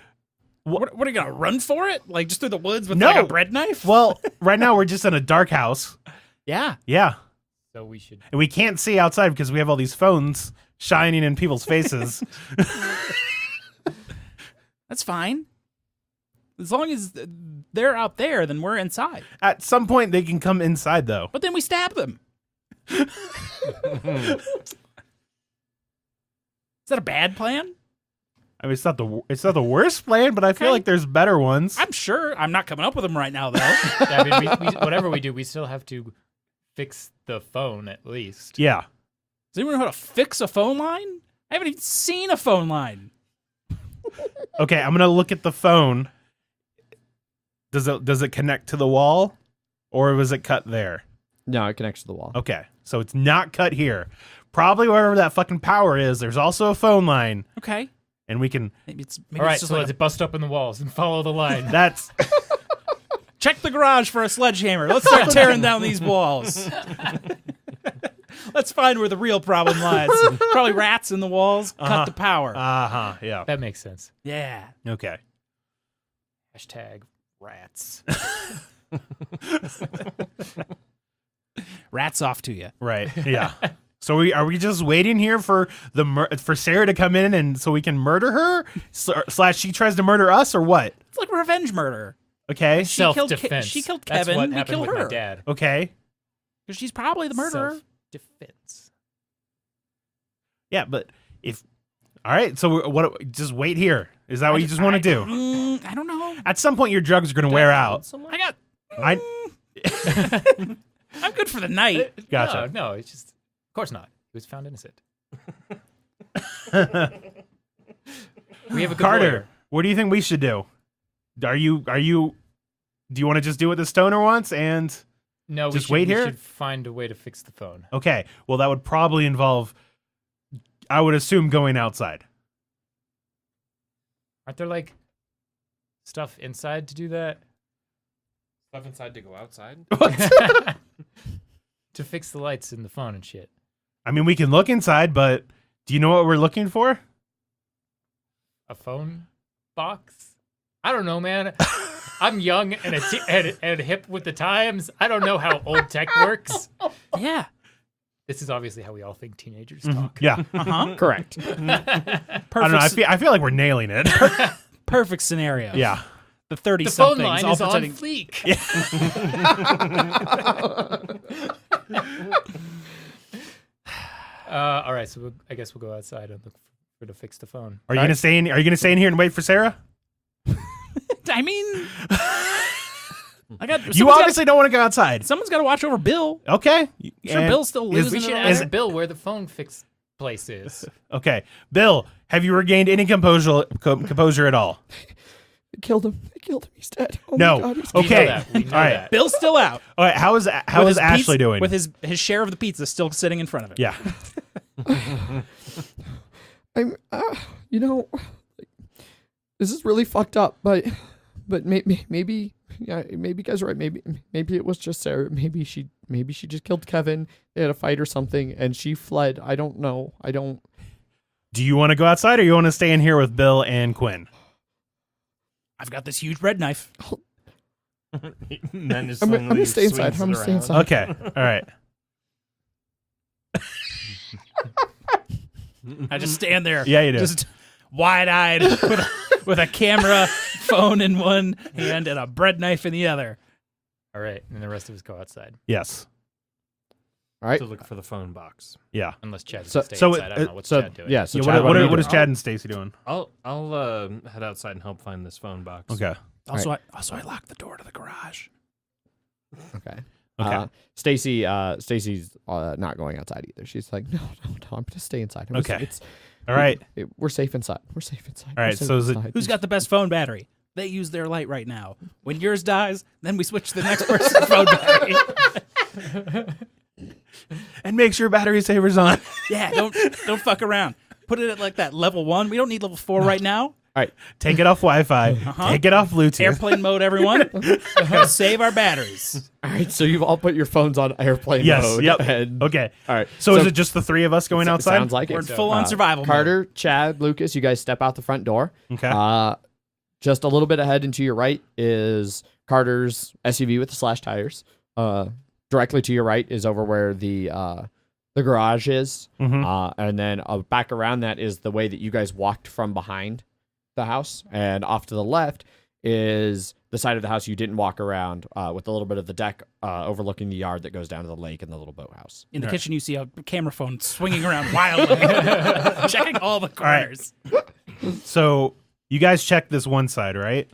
C: What are you going to run for it? Like just through the woods with
B: No.
C: like a bread knife?
B: Well, right now we're just in a dark house.
C: Yeah.
B: Yeah,
E: So we should.
B: and we can't see outside because we have all these phones shining in people's faces.
C: That's fine. As long as they're out there, then we're inside.
B: At some point, they can come inside, though.
C: But then we stab them. Is that a bad plan?
B: I mean, it's not the worst plan, but I feel
C: Okay.
B: like there's better ones.
C: I'm sure. I'm not coming up with them right now, though.
E: Yeah, I mean, whatever we do, we still have to fix the phone at least.
B: Yeah.
C: Does anyone know how to fix a phone line? I haven't even seen a phone line.
B: Okay, I'm gonna look at the phone. Does it connect to the wall, or was it cut there?
A: No, it connects to the wall.
B: Okay, so it's not cut here. Probably wherever that fucking power is, there's also a phone line,
C: Okay.
B: and we can.
C: Maybe it's
E: All right,
C: just
E: so
C: like
E: let's bust open the walls and follow the line.
B: That's
C: check the garage for a sledgehammer. Let's start tearing down these walls. Let's find where the real problem lies. Probably rats in the walls. Cut the power.
B: yeah.
E: That makes sense.
C: Yeah.
B: Okay.
E: Hashtag rats.
C: Rats off to you.
B: Right. Yeah. So are we just waiting here for for Sarah to come in and so we can murder her? Slash she tries to murder us or what?
C: It's like revenge murder.
B: Okay.
C: She killed
E: Self-defense.
C: she killed
E: That's
C: Kevin,
E: what
C: we
E: happened
C: killed
E: with
C: her.
E: my dad.
B: Okay.
C: Because she's probably the murderer.
E: Self-defense.
B: Yeah, but if all right, so what? Just wait here. Is that what you just want to do?
C: I don't know.
B: At some point, your drugs are going to wear out.
C: I got.
B: I
C: I'm good for the night.
B: Gotcha.
E: No, it's just. Of course not. He was found innocent. We have a good
B: Carter,
E: lawyer.
B: what do you think we should do? Do you want to just do what the stoner wants and
E: No,
B: Just
E: we
B: wait here?
E: should find a way to fix the phone.
B: okay, well that would probably involve I would assume going outside.
E: Aren't there like stuff inside to do that?
D: Stuff inside to go outside.
E: To fix the lights in the phone and shit.
B: I mean, we can look inside, but do you know what we're looking for?
E: A phone box? I don't know, man. I'm young and hip with the times. I don't know how old tech works.
C: Yeah.
E: This is obviously how we all think teenagers talk.
B: Yeah.
C: Uh-huh.
A: Correct.
B: I don't know. I feel like we're nailing it.
C: Perfect scenario.
B: Yeah.
C: The 30
E: The phone
C: somethings
E: line
C: all
E: is on
C: pretending.
E: fleek. All right, so I guess we'll go outside and look for to fix the phone.
B: Are you gonna stay in? Are you gonna stay in here and wait for Sarah?
C: I mean,
B: You obviously don't want to go outside.
C: someone's got to watch over Bill.
B: Okay.
C: Sure,
B: And-
C: Bill's still
B: is-
C: losing.
E: We should
C: it
E: ask
C: over.
E: Bill where the phone fix place is.
B: Okay, Bill, have you regained any composure at all?
A: I killed him. He's dead. Oh
B: No.
A: my God, he's
E: We know
B: Okay.
E: that. We know
B: All right.
E: that.
C: Bill's still out.
B: All right. How is
C: With
B: Ashley
C: his pizza-
B: doing?
C: With his share of the pizza still sitting in front of him.
B: Yeah.
A: I'm, this is really fucked up, but maybe yeah, maybe you guys are right. Maybe it was just Sarah. Maybe she just killed Kevin. They had a fight or something, and she fled. I don't know.
B: Do you want to go outside or you want to stay in here with Bill and Quinn?
C: I've got this huge bread knife.
D: Then just
A: I'm
D: suddenly
A: gonna stay inside.
D: swings
A: I'm
D: it
A: gonna stay
D: around.
A: inside.
B: Okay. All right.
C: I just stand there.
B: Yeah, you do.
C: Just wide-eyed with a camera, phone in one hand, and a bread knife in the other.
E: All right, and the rest of us go outside.
B: Yes.
A: All right.
D: To look for the phone box.
B: Yeah.
E: Unless Chad's
A: So-
E: staying
B: so
E: inside. I don't know what's
A: So
E: Chad doing.
A: yeah. So
B: Yeah,
A: Chad,
B: what
A: do
B: are
A: you do?
B: Chad and Stacy doing?
D: I'll head outside and help find this phone box.
B: Okay.
C: Also, I locked the door to the garage.
A: Okay.
B: Okay.
A: Stacy's not going outside either. She's like, no. I'm gonna stay inside.
B: Okay. All right.
A: We're safe inside. All
B: right, so is it-
C: Who's got the best phone battery? They use their light right now. When yours dies, then we switch to the next person's phone battery.
B: And make sure battery saver's on.
C: Yeah, don't fuck around. Put it at like that level 1. We don't need level 4 right now.
B: Take it off Wi-Fi. Take it off Bluetooth.
C: Airplane mode, everyone. Gotta save our batteries.
A: All right. So you've all put your phones on airplane
B: Yes.
A: mode.
B: Yep.
A: And,
B: Okay.
A: All right.
B: So is it just the three of us going outside?
A: Sounds like
C: We're
A: it.
C: in full-on survival mode.
A: Carter, Chad, Lucas, you guys step out the front door.
B: Okay.
A: Just a little bit ahead and to your right is Carter's SUV with the slash tires. Directly to your right is over where the garage is.
B: Mhm.
A: And then back around that is the way that you guys walked from behind the house. And off to the left is the side of the house you didn't walk around with a little bit of the deck overlooking the yard that goes down to the lake and the little boathouse.
C: In the
B: All right.
C: kitchen, you see a camera phone swinging around wildly, checking all the
B: right.
C: corners.
B: So you guys checked this one side, right?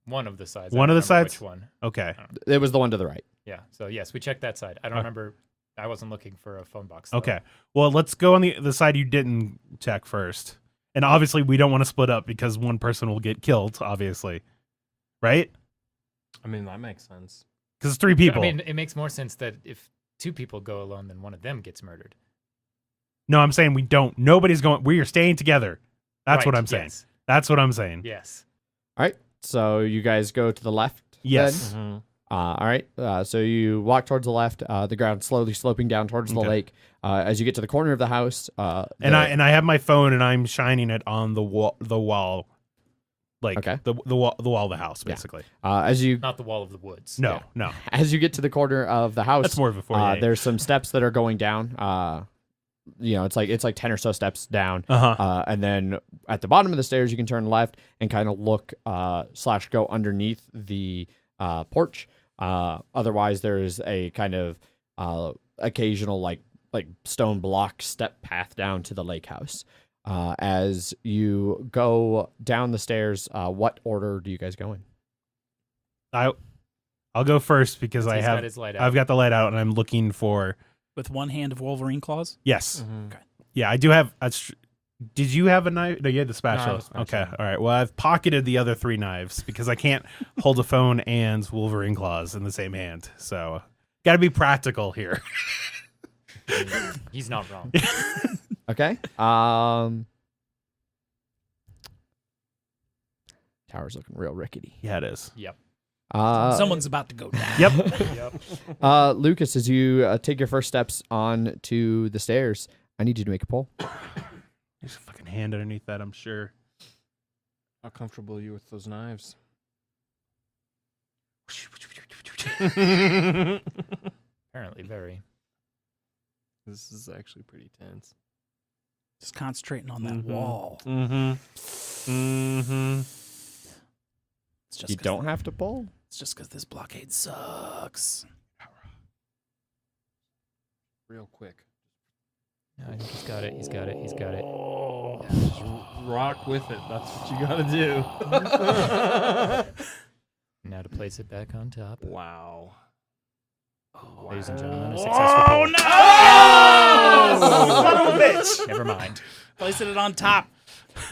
E: One of the sides. I
B: One
E: don't
B: of the
E: remember
B: sides?
E: Which one?
B: Okay.
A: It was the one to the right.
E: Yeah. So yes, we checked that side. I don't remember. I wasn't looking for a phone box. Though.
B: Okay. Well, let's go on the side you didn't check first. And obviously, we don't want to split up because one person will get killed, obviously. Right?
D: I mean, that makes sense.
B: Because it's 3 people.
E: I mean, it makes more sense that if 2 people go alone, then one of them gets murdered.
B: No, I'm saying we don't. Nobody's going. We are staying together. That's what
E: Right,
B: I'm saying.
E: yes.
B: That's what I'm saying.
E: Yes.
A: All right. So you guys go to the left.
B: Yes.
A: then?
D: Mm-hmm.
A: All right. So you walk towards the left. The ground slowly sloping down towards the
B: Okay.
A: lake. As you get to the corner of the house,
B: And I have my phone and I'm shining it on the wall, like
A: Okay.
B: the wall of the house,
A: Yeah.
B: basically.
A: as you
E: Not the wall of the woods.
B: No, no.
A: as you get to the corner of the house,
B: That's more of a 48.
A: there's some steps that are going down. It's like 10 or so steps down. And then at the bottom of the stairs, you can turn left and kind of look / go underneath the porch. Otherwise, there's a kind of occasional like stone block step path down to the lake house. As you go down the stairs, what order do you guys go in?
B: I'll go first because
E: He's got his light out.
B: I've got the light out and I'm looking for.
C: With one hand of Wolverine claws.
B: Yes.
D: Mm-hmm.
C: Okay.
B: Yeah, I do have. Did you have a knife? No, you had the spatula.
E: have a spatula.
B: Okay, all right. Well, I've pocketed the other 3 knives because I can't hold a phone and Wolverine claws in the same hand. So, got to be practical here.
E: He's not wrong.
A: Okay. Tower's looking real rickety.
B: Yeah, it is.
E: Yep.
C: Someone's about to go down.
B: Yep.
A: Lucas, as you take your first steps on to the stairs, I need you to make a poll.
B: There's a fucking hand underneath that, I'm sure.
D: How comfortable are you with those knives?
E: Apparently very.
D: This is actually pretty tense.
C: Just concentrating on that
D: Mhm.
C: wall.
D: Mm-hmm. Mm-hmm.
C: It's just
A: You
C: 'cause-
A: don't have to pull.
C: It's just because this blockade sucks.
D: Real quick.
E: No, I think he's got it. He's got it. He's got it.
D: Oh, just rock with it. That's what you gotta do.
E: Now to place it back on top.
D: Wow.
E: Ladies and gentlemen, a successful
C: Oh,
E: pull.
C: no!
E: Oh!
C: Son of a bitch!
E: Never mind.
C: Placing it on top.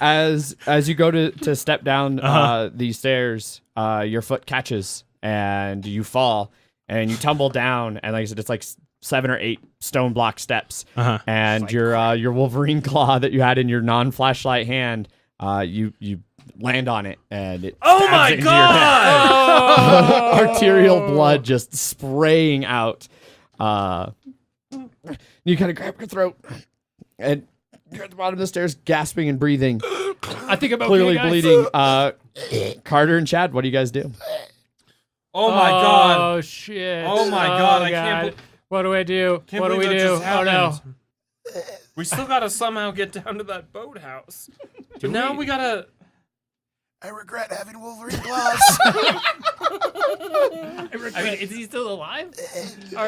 A: As you go to step down these stairs, your foot catches and you fall and you tumble down, and like I said, it's like 7 or 8 stone block steps, and
C: Like
A: your Wolverine claw that you had in your non-flashlight hand, you land on it, and it
D: Oh
A: stabs
D: my
A: into your
D: god!
A: neck. Arterial blood just spraying out. You kind of grab your throat, and you're at the bottom of the stairs, gasping and breathing,
E: I think I'm okay,
A: clearly
E: guys.
A: bleeding. Carter and Chad, what do you guys do?
D: Oh my god!
E: Oh shit!
D: Oh my god! I can't.
E: What do I do?
D: Can't
E: What do we
D: believe that
E: do?
D: just
E: Oh no!
D: happened. We still gotta somehow get down to that boathouse. But now we gotta.
F: I regret having Wolverine claws.
E: I mean, is he still alive?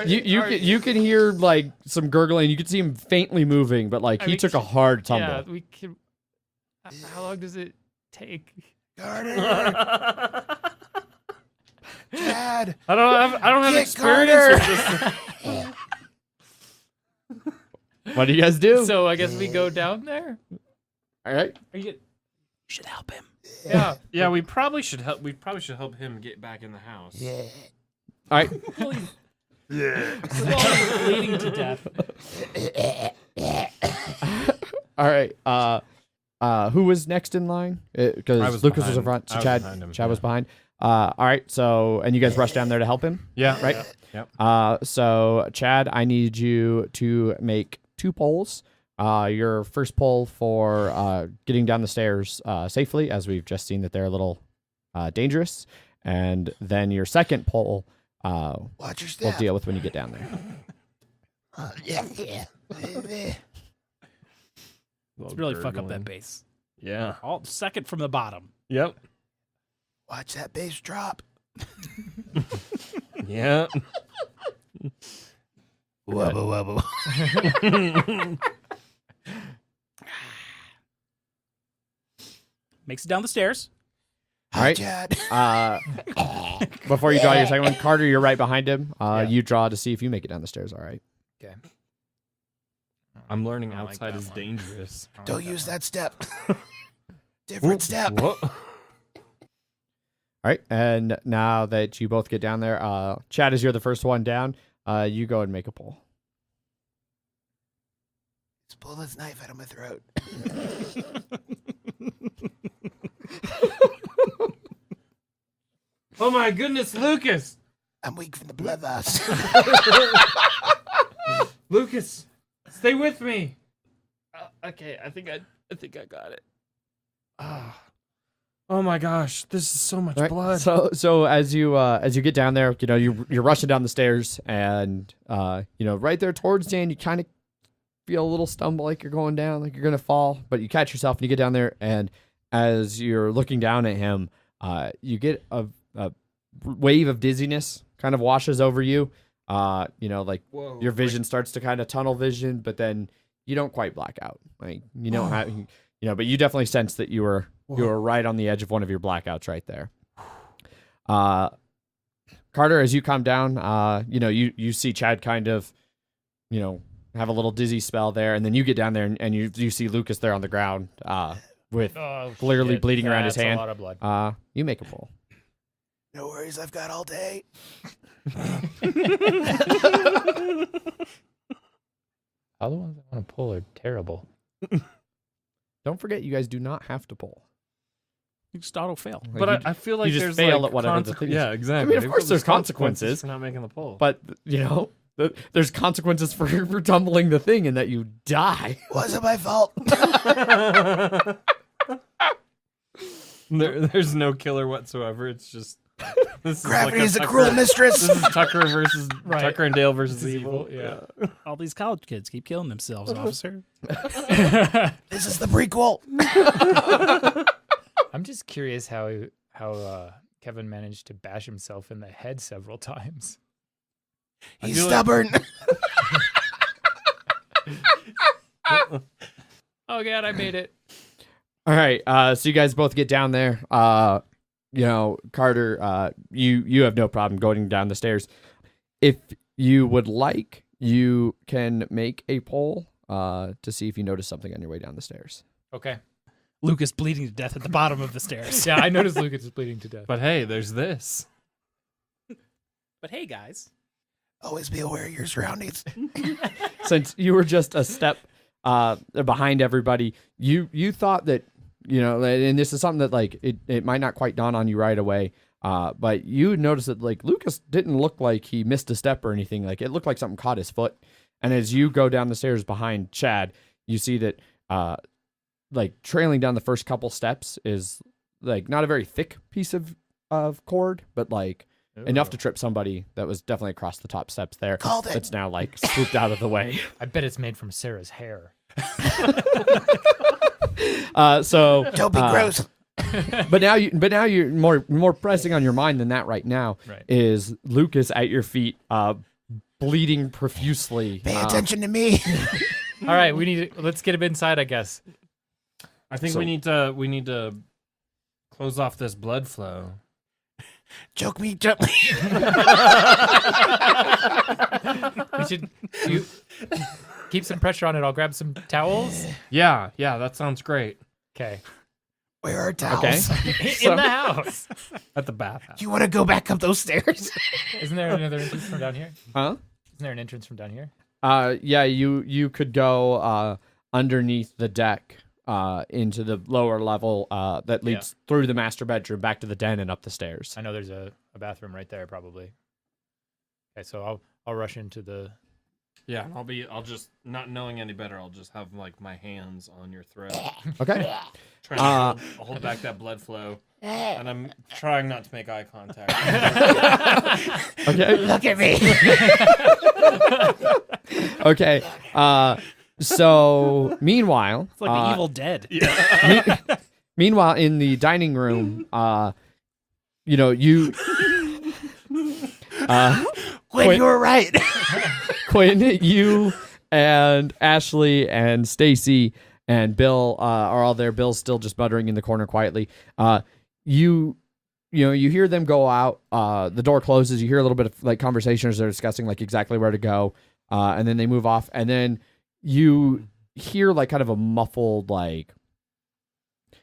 A: You can hear like some gurgling. You can see him faintly moving, but like
E: I
A: he
E: mean,
A: took a hard tumble.
E: Yeah, we can. How long does it take?
F: Carter, Dad,
D: I don't have
F: Get
D: experience
F: Carter.
D: with this.
A: What do you guys do?
E: So I guess we go down there.
A: All right.
E: Are you?
C: You should help him.
E: Yeah.
D: Yeah, we probably should help. We probably should help him get back in the house.
F: yeah.
A: All right.
E: We're all bleeding to death.
A: All right. Who was next in line?
D: I
A: Because
D: was
A: Lucas was in
D: behind-
A: front. So
D: I was
A: Chad
D: behind him,
A: Chad was
D: yeah.
A: behind. All right. So and you guys rushed down there to help him,
D: Yeah.
A: right?
D: Yep.
A: So Chad, I need you to make 2 polls. Your first poll for getting down the stairs safely, as we've just seen that they're a little dangerous, and then your second poll
F: Watch your
A: we'll
F: step.
A: deal with when you get down there.
F: Yeah.
C: Let's really fuck up that base.
D: Yeah.
C: All second from the bottom.
D: Yep.
F: Watch that bass drop.
D: Yeah.
F: Wubba wubba.
C: Makes it down the stairs.
A: All right.
F: Chad.
A: Before you draw your second one, Carter, you're right behind him.
E: Yeah.
A: You draw to see if you make it down the stairs. All right.
E: Okay.
D: I'm learning
E: I don't like
D: outside
E: that
D: is
E: one.
D: dangerous.
F: Don't use that step. Different step.
D: What?
A: All right. And now that you both get down there, Chad, as you're the first one down, you go and make a poll.
F: Just pull this knife out of my throat.
D: Oh my goodness, Lucas!
F: I'm weak from the blood loss.
D: Lucas, stay with me. Okay, I think I got it. Oh my gosh, this is so much
A: All right.
D: blood.
A: So as you get down there, you're rushing down the stairs, and right there towards Dan, you kind of feel a little stumble, like you're going down, like you're gonna fall, but you catch yourself and you get down there, and as you're looking down at him, you get a wave of dizziness kind of washes over you. Like
D: Whoa.
A: your vision starts to kind of tunnel vision, but then you don't quite black out. Like you don't have, but you definitely sense that you were right on the edge of one of your blackouts right there. Carter, as you calm down, you see Chad kind of, have a little dizzy spell there, and then you get down there and you see Lucas there on the ground, with
E: Oh,
A: clearly
E: shit.
A: bleeding around his
E: That's
A: hand.
E: A lot of blood.
A: You make a pull.
F: No worries, I've got all day.
E: All the ones I want to pull are terrible.
A: Don't forget, you guys do not have to pull.
C: You just auto fail.
A: Like,
D: But
A: you
D: I feel like
A: just
D: there's
A: fail
D: like
A: at whatever the thing is.
D: Yeah, exactly.
A: I mean, of course there's consequences.
D: for not making the poll.
A: But there's consequences for tumbling the thing and that you die.
F: Wasn't my fault.
D: There's no killer whatsoever. It's just This
F: Gravity
D: like
F: is a cruel mistress.
D: This is Tucker versus
E: Right.
D: Tucker and Dale versus
E: This is
D: evil.
E: evil,
C: All these college kids keep killing themselves, officer.
F: This is the prequel.
E: I'm just curious how Kevin managed to bash himself in the head several times.
F: He's stubborn.
E: Oh god, I made it.
A: All right, so you guys both get down there. Carter, you have no problem going down the stairs. If you would like, you can make a poll to see if you notice something on your way down the stairs.
E: Okay.
C: Lucas bleeding to death at the bottom of the stairs.
E: Yeah, I noticed Lucas is bleeding to death.
D: But hey, there's this.
C: But hey, guys.
F: Always be aware of your surroundings.
A: Since you were just a step behind everybody, you thought that, and this is something that like it might not quite dawn on you right away, but you noticed that like Lucas didn't look like he missed a step or anything. Like it looked like something caught his foot. And as you go down the stairs behind Chad, you see that like trailing down the first couple steps is like not a very thick piece of cord, but like enough to trip somebody that was definitely across the top steps there.
F: Called it.
A: That's now like swooped out of the way.
E: I bet it's made from Sarah's hair.
A: Don't
F: be gross.
A: But now you're more pressing on your mind than that right now.
E: Right.
A: Is Lucas at your feet, bleeding profusely.
F: Pay attention to me.
E: All right, let's get him inside, I guess.
D: I think
A: So-
D: we need to close off this blood flow.
F: Choke me gently.
E: We should keep some pressure on it. I'll grab some towels.
D: Yeah, that sounds great.
E: Okay.
F: Where are towels?
A: Okay.
E: In the house.
D: At the bathhouse.
F: You want to go back up those stairs?
E: Isn't there another entrance from down here?
A: Huh?
E: Isn't there an entrance from down here?
A: Yeah, you could go underneath the deck into the lower level that leads through the master bedroom back to the den and up the stairs.
E: I know there's a bathroom right there, probably. Okay, so I'll rush into the.
D: Yeah, I'll just not knowing any better. I'll just have like my hands on your throat,
A: Okay.
D: trying to hold back that blood flow, and I'm trying not to make eye contact.
A: Okay.
F: Look at me.
A: Okay. So meanwhile,
C: It's like the Evil Dead.
A: meanwhile in the dining room, you.
F: When you were right.
A: Quinn, you and Ashley and Stacy and Bill are all there. Bill's still just muttering in the corner quietly. You hear them go out. The door closes. You hear a little bit of like conversation as they're discussing like exactly where to go. And then they move off. And then you hear like kind of a muffled like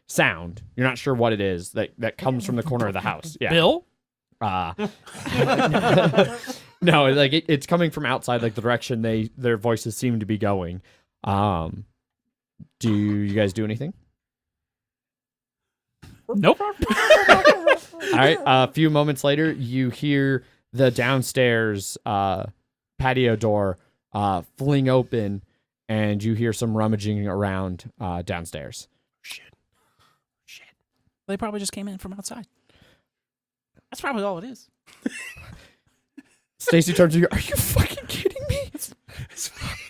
A: sound. You're not sure what it is that comes from the corner of the house. Yeah.
C: Bill?
A: No, like it's coming from outside, like the direction their voices seem to be going. Do you guys do anything?
C: Nope.
A: All right. A few moments later, you hear the downstairs patio door fling open, and you hear some rummaging around downstairs.
C: They probably just came in from outside. That's probably all it is.
A: Stacy turns to you. Are you fucking kidding me?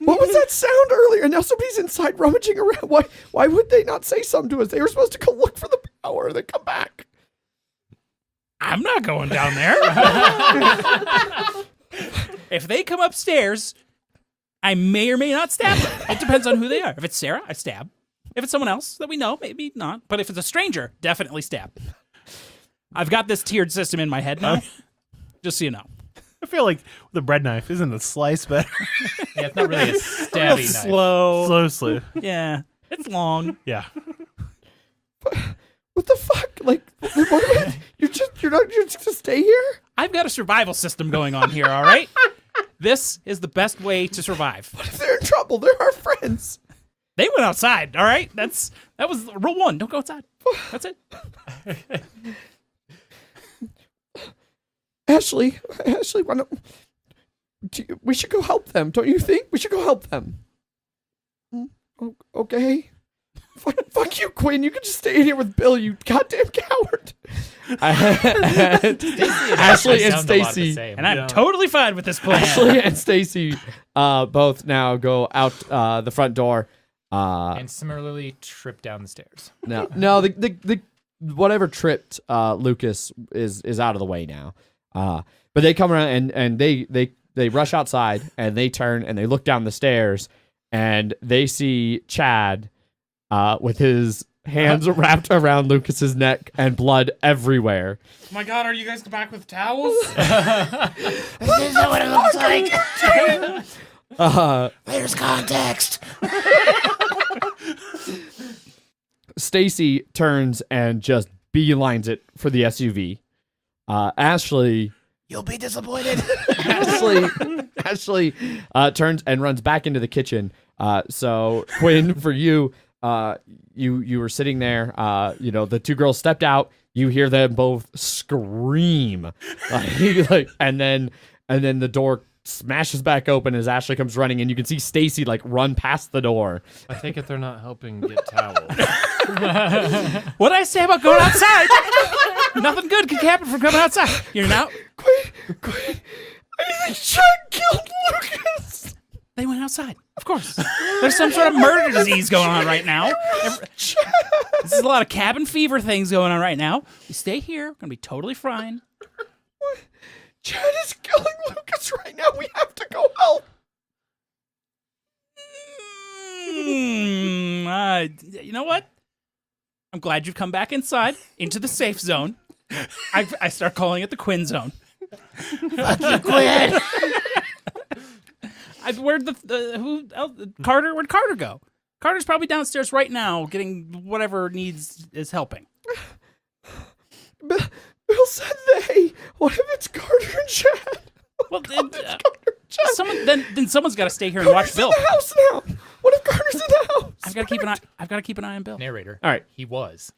A: What was that sound earlier? And now somebody's inside rummaging around. Why would they not say something to us? They were supposed to go look for the power and then come back.
C: I'm not going down there. If they come upstairs, I may or may not stab them. It depends on who they are. If it's Sarah, I stab. If it's someone else that we know, maybe not. But if it's a stranger, definitely stab. I've got this tiered system in my head now. Just so you know.
B: I feel like the bread knife isn't the slice better.
E: Yeah, it's not really a stabby knife.
B: Slow.
C: Yeah. It's long.
B: Yeah.
A: What the fuck? Like, you're just to stay here?
C: I've got a survival system going on here, all right? This is the best way to survive.
A: What if they're in trouble? They're our friends.
C: They went outside, all right? That was rule 1. Don't go outside. That's it.
A: Ashley, why don't we should go help them? Don't you think we should go help them? Okay. Fuck you, Quinn. You can just stay in here with Bill, you goddamn coward. Ashley and Stacy.
C: And I'm totally fine with this plan.
A: Ashley and Stacy both now go out the front door.
E: And similarly trip down the stairs.
A: No, the whatever tripped Lucas is out of the way now. But they come around and they rush outside and they turn and they look down the stairs and they see Chad with his hands wrapped around Lucas's neck and blood everywhere.
D: Oh my God, are you guys back with towels?
F: This is what it looks like. There's context.
A: Stacy turns and just beelines it for the SUV. Ashley
F: You'll be disappointed.
A: Ashley turns and runs back into the kitchen. So Quinn, for you, you were sitting there. The two girls stepped out. You hear them both scream, and then the door smashes back open as Ashley comes running, and you can see Stacy run past the door.
D: I take it they're not helping get towels.
C: What did I say about going outside? Nothing good can happen from coming outside. You're out.
A: Quinn, I think Chad killed Lucas.
C: They went outside. Of course. There's some sort of murder disease going on right now. This is a lot of cabin fever things going on right now. We stay here. We're going to be totally fine.
A: What? Chad is killing Lucas right now. We have to go help.
C: You know what? I'm glad you've come back inside into the safe zone. I start calling it the Quinn zone.
F: Fuck you, Quinn.
C: Where'd Carter? Where'd Carter go? Carter's probably downstairs right now getting whatever needs is helping.
A: Bill said they. What if it's Carter and Chad?
C: Well, then someone's got to stay here and watch Bill.
A: In the house now. What if Carter's in the house?
C: I've got to keep an eye on Bill.
E: Narrator.
A: All right.
E: He was.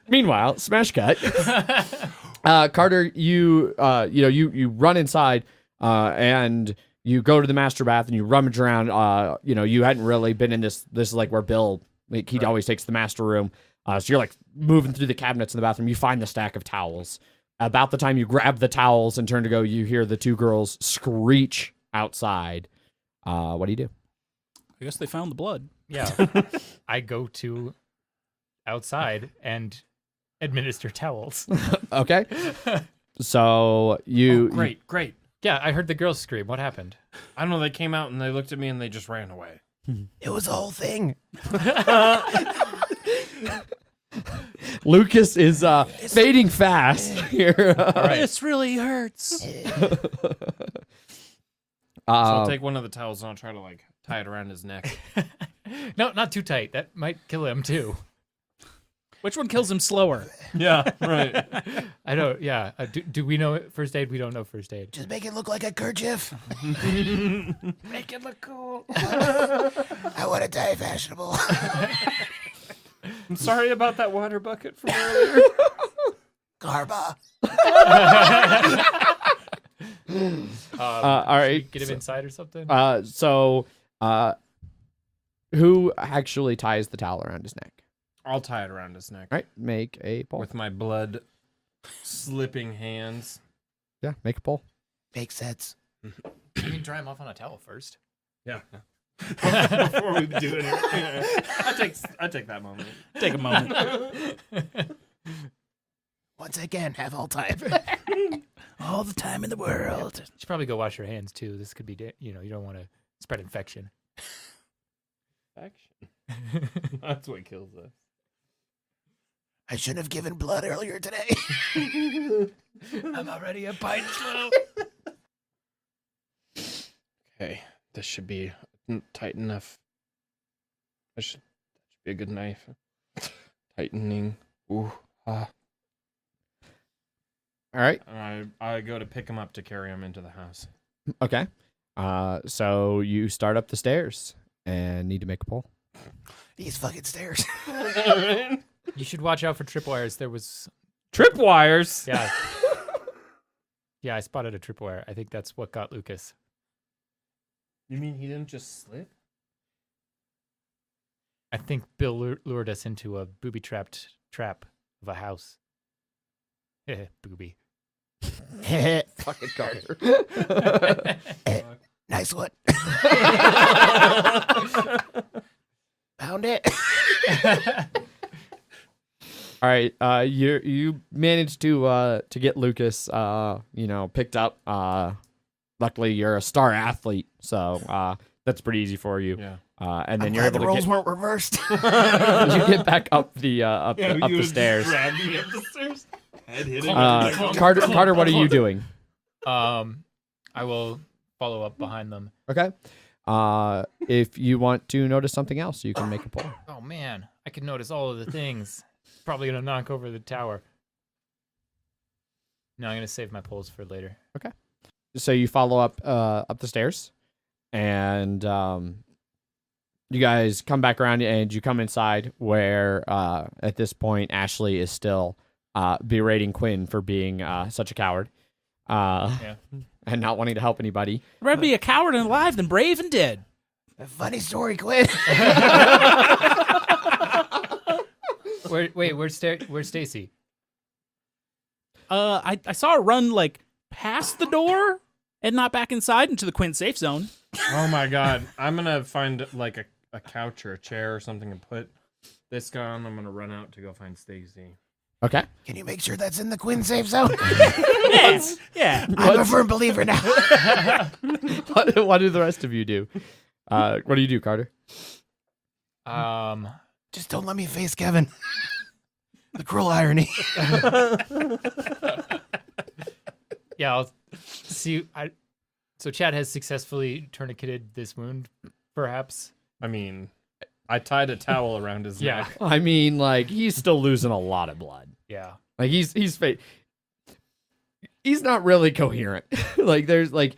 A: Meanwhile, smash cut. Carter, you run inside and you go to the master bath and you rummage around. You hadn't really been in this. This is where Bill, he always takes the master room. So you're moving through the cabinets in the bathroom. You find the stack of towels. About the time you grab the towels and turn to go, you hear the two girls screech outside. What do you do?
C: I guess they found the blood.
E: Yeah. I go to outside and administer towels.
A: Okay. So you...
D: Great.
E: Yeah, I heard the girls scream. What happened?
D: I don't know, they came out and they looked at me and they just ran away.
F: It was a whole thing.
A: Lucas is fading fast here.
C: This really hurts.
D: So I'll take one of the towels and I'll try to tie it around his neck.
E: No, not too tight. That might kill him too.
C: Which one kills him slower?
D: Yeah, right.
E: I don't. Yeah. Do we know first aid? We don't know first aid.
F: Just make it look like a kerchief.
D: Make it look cool.
F: I want to die fashionable.
D: I'm sorry about that water bucket from earlier.
F: Garba.
A: All right.
E: Get him inside or something.
A: So who actually ties the towel around his neck?
D: I'll tie it around his neck.
A: All right. Make a pull.
D: With my blood slipping hands.
A: Yeah, make a pull.
F: Makes sense.
E: You can dry him off on a towel first.
D: Yeah. Before we do anything. I take that moment.
C: Take a moment.
F: Once again, have all time.
C: All the time in the world.
E: You should probably go wash your hands too. This could be, you don't want to spread infection.
D: That's what kills us.
F: I shouldn't have given blood earlier today.
E: I'm already a pint slow.
D: Okay, this should be tight enough. That should be a good knife. Tightening. Ooh.
A: All right.
D: I go to pick him up to carry him into the house.
A: Okay. So you start up the stairs and need to make a pull.
F: These fucking stairs.
E: You should watch out for tripwires. There was
D: Tripwires?
E: Yeah. Yeah, I spotted a tripwire. I think that's what got Lucas.
D: You mean he didn't just slip?
E: I think Bill lured us into a booby-trapped trap of a house. Booby.
A: Fucking Carter.
F: Nice one. Found it.
A: All right, you managed to get Lucas, picked up. Luckily, you're a star athlete, so that's pretty easy for you.
D: Yeah.
A: And then
F: I'm
A: you're
F: glad
A: able
F: the
A: to
F: roles
A: get,
F: weren't reversed.
A: you get back up the up the stairs. Carter, what are you doing?
E: I will follow up behind them.
A: Okay. If you want to notice something else, you can make a pull.
E: Oh man, I can notice all of the things. Probably gonna knock over the tower. No, I'm gonna save my pulls for later.
A: So you follow up the stairs, and you guys come back around and you come inside where at this point Ashley is still berating Quinn for being such a coward and not wanting to help anybody.
C: I'd rather be a coward and alive than brave and dead.
F: A funny story, Quinn.
E: Where's Stacy?
C: I saw her run like past the door and not back inside into the Quinn safe zone.
D: Oh my god. I'm gonna find like a couch or a chair or something and put this guy on. I'm gonna run out to go find Stacy.
A: Okay.
F: Can you make sure that's in the Quinn safe zone?
C: Yes. Yeah.
F: I'm a firm believer now.
A: What do the rest of you do? What do you do, Carter?
F: Just don't let me face Kevin. The cruel irony.
E: Yeah, I'll see. So Chad has successfully tourniqueted this wound, perhaps.
D: I mean, I tied a towel around his
E: Yeah.
D: neck.
A: I mean, like, he's still losing a lot of blood.
E: Yeah.
A: Like, he's not really coherent. Like, there's, like,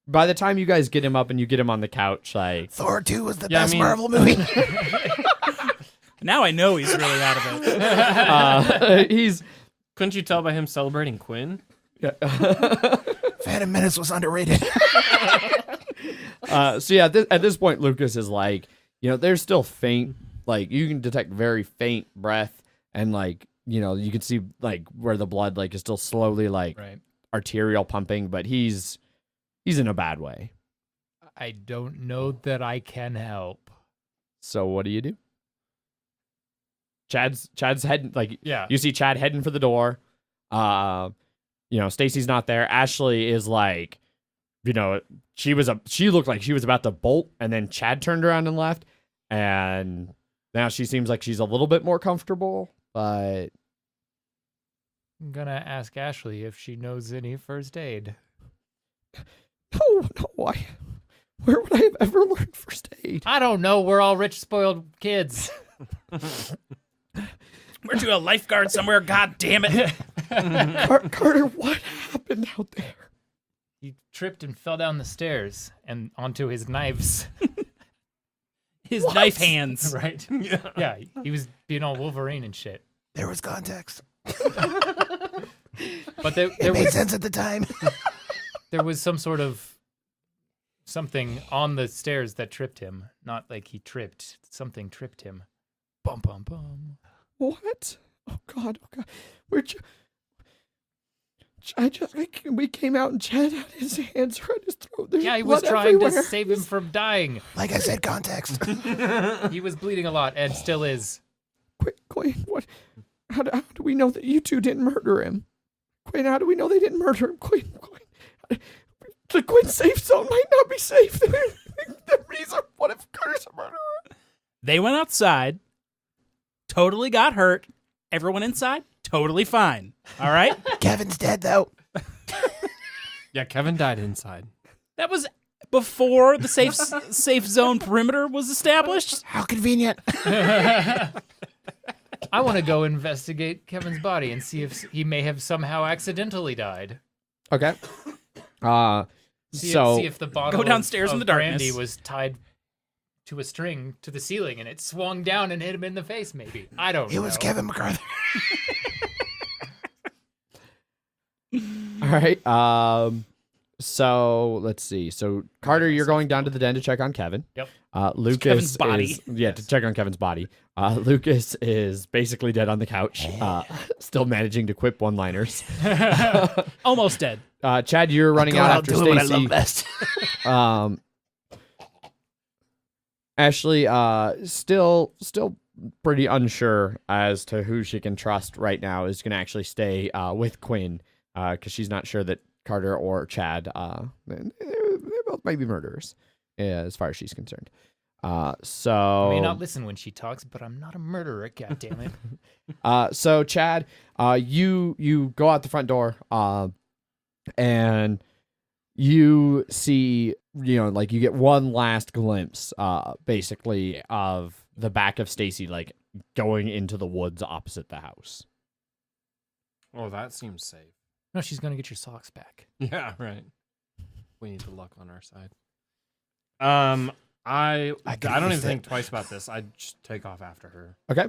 A: by the time you guys get him up and you get him on the couch, like...
F: Thor 2 was the
D: Yeah, I
F: best
D: mean-
F: Marvel movie.
C: Now I know he's really out of it.
A: He's...
D: Couldn't you tell by him celebrating Quinn?
F: Phantom Menace was underrated.
A: So, yeah, at this point, Lucas is like, there's still faint, like, you can detect very faint breath, and, like, you can see, like, where the blood, like, is still slowly, like,
E: Right.
A: arterial pumping, but he's in a bad way.
E: I don't know that I can help.
A: So what do you do? Chad's heading, like,
E: Yeah.
A: you see Chad heading for the door. Stacy's not there. Ashley is like, she looked like she was about to bolt, and then Chad turned around and left, and now she seems like she's a little bit more comfortable, but
E: I'm gonna ask Ashley if she knows any first aid.
A: no, where would I have ever learned first aid?
E: I don't know. We're all rich, spoiled kids.
C: We're to a lifeguard somewhere. God damn it.
A: Carter, what happened out there?
E: He tripped and fell down the stairs and onto his knives.
C: His knife hands.
E: Right? Yeah. He was being all Wolverine and shit.
F: There was context.
E: But there
F: It made
E: was
F: sense at the time.
E: there was some sort of something on the stairs that tripped him. Not like he tripped. Something tripped him. Bum bum bum.
A: What? Oh God! We came out and Chad had his hands around his throat. There's
E: Yeah, he was
A: blood
E: trying
A: everywhere.
E: to save him from dying.
F: Like I said, context.
E: He was bleeding a lot and still is.
A: Quinn, what? How do we know that you two didn't murder him? Quinn, how do we know they didn't murder him? Quinn, the Quinn safe zone might not be safe. The reason, what if Carter's a murderer?
C: They went outside, totally got hurt. Everyone inside, totally fine. All right?
F: Kevin's dead, though.
D: Yeah, Kevin died inside.
C: That was before the safe zone perimeter was established.
F: How convenient.
E: I want to go investigate Kevin's body and see if he may have somehow accidentally died.
A: Okay.
E: See
A: So
E: if the bottle
C: Go downstairs
E: of
C: in the
E: brandy
C: darkness.
E: was tied to a string to the ceiling and it swung down and hit him in the face. Maybe I don't know.
F: It was Kevin McCarthy.
A: all right. So let's see. So Carter, you're going down to the den to check on Kevin.
E: Yep.
A: Lucas
C: Kevin's body.
A: to check on Kevin's body. Lucas is basically dead on the couch, still managing to quip one-liners.
C: Almost dead.
A: Chad, you're running out after
F: doing what I
A: Stacy.
F: love best.
A: Ashley, still pretty unsure as to who she can trust right now. Is going to actually stay with Quinn because she's not sure that Carter or Chad, they both might be murderers, as far as she's concerned. So
E: I may not listen when she talks, but I'm not a murderer. God damn it.
A: So Chad, you go out the front door, and you see, like you get one last glimpse, basically of the back of Stacy, like going into the woods opposite the house.
D: Oh, that seems safe.
E: No, she's gonna get your socks back.
D: Yeah, right. We need the luck on our side. I don't even think twice about this. I'd just take off after her.
A: Okay.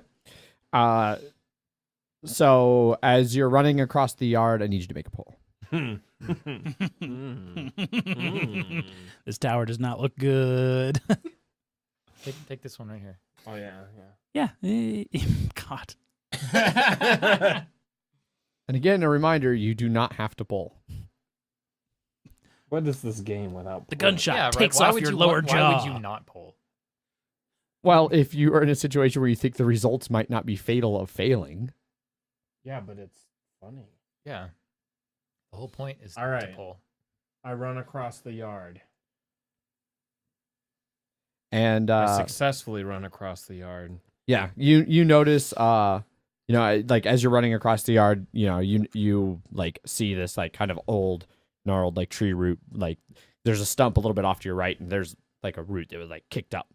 A: So as you're running across the yard, I need you to make a pull.
C: This tower does not look good.
E: Take this one right here.
D: Oh yeah.
C: Yeah. God.
A: And again, a reminder, you do not have to pull.
D: What is this game without
C: The
D: pulling?
C: gunshot
E: Yeah, right.
C: takes
E: Why
C: off
E: would
C: your
E: you
C: lower
E: want-
C: jaw.
E: Why would you not pull?
A: Well, if you are in a situation where you think the results might not be fatal of failing.
D: Yeah, but it's funny.
E: Yeah. The whole point is
D: All
E: to
D: right.
E: pull.
D: I run across the yard.
A: And
D: I successfully run across the yard.
A: yeah, you notice, like as you're running across the yard, you like see this like kind of old, gnarled like tree root. Like there's a stump a little bit off to your right, and there's like a root that was like kicked up.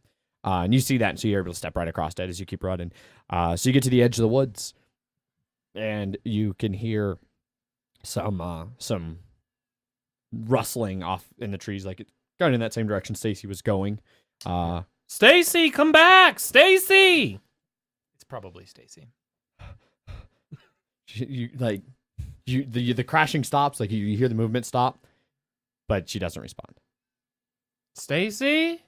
A: And you see that, and so you're able to step right across it as you keep running. So you get to the edge of the woods, and you can hear some rustling off in the trees, like it's going in that same direction Stacy was going.
D: Stacy, come back! Stacy!
E: It's probably Stacy.
A: The crashing stops, like you hear the movement stop, but she doesn't respond.
D: Stacy?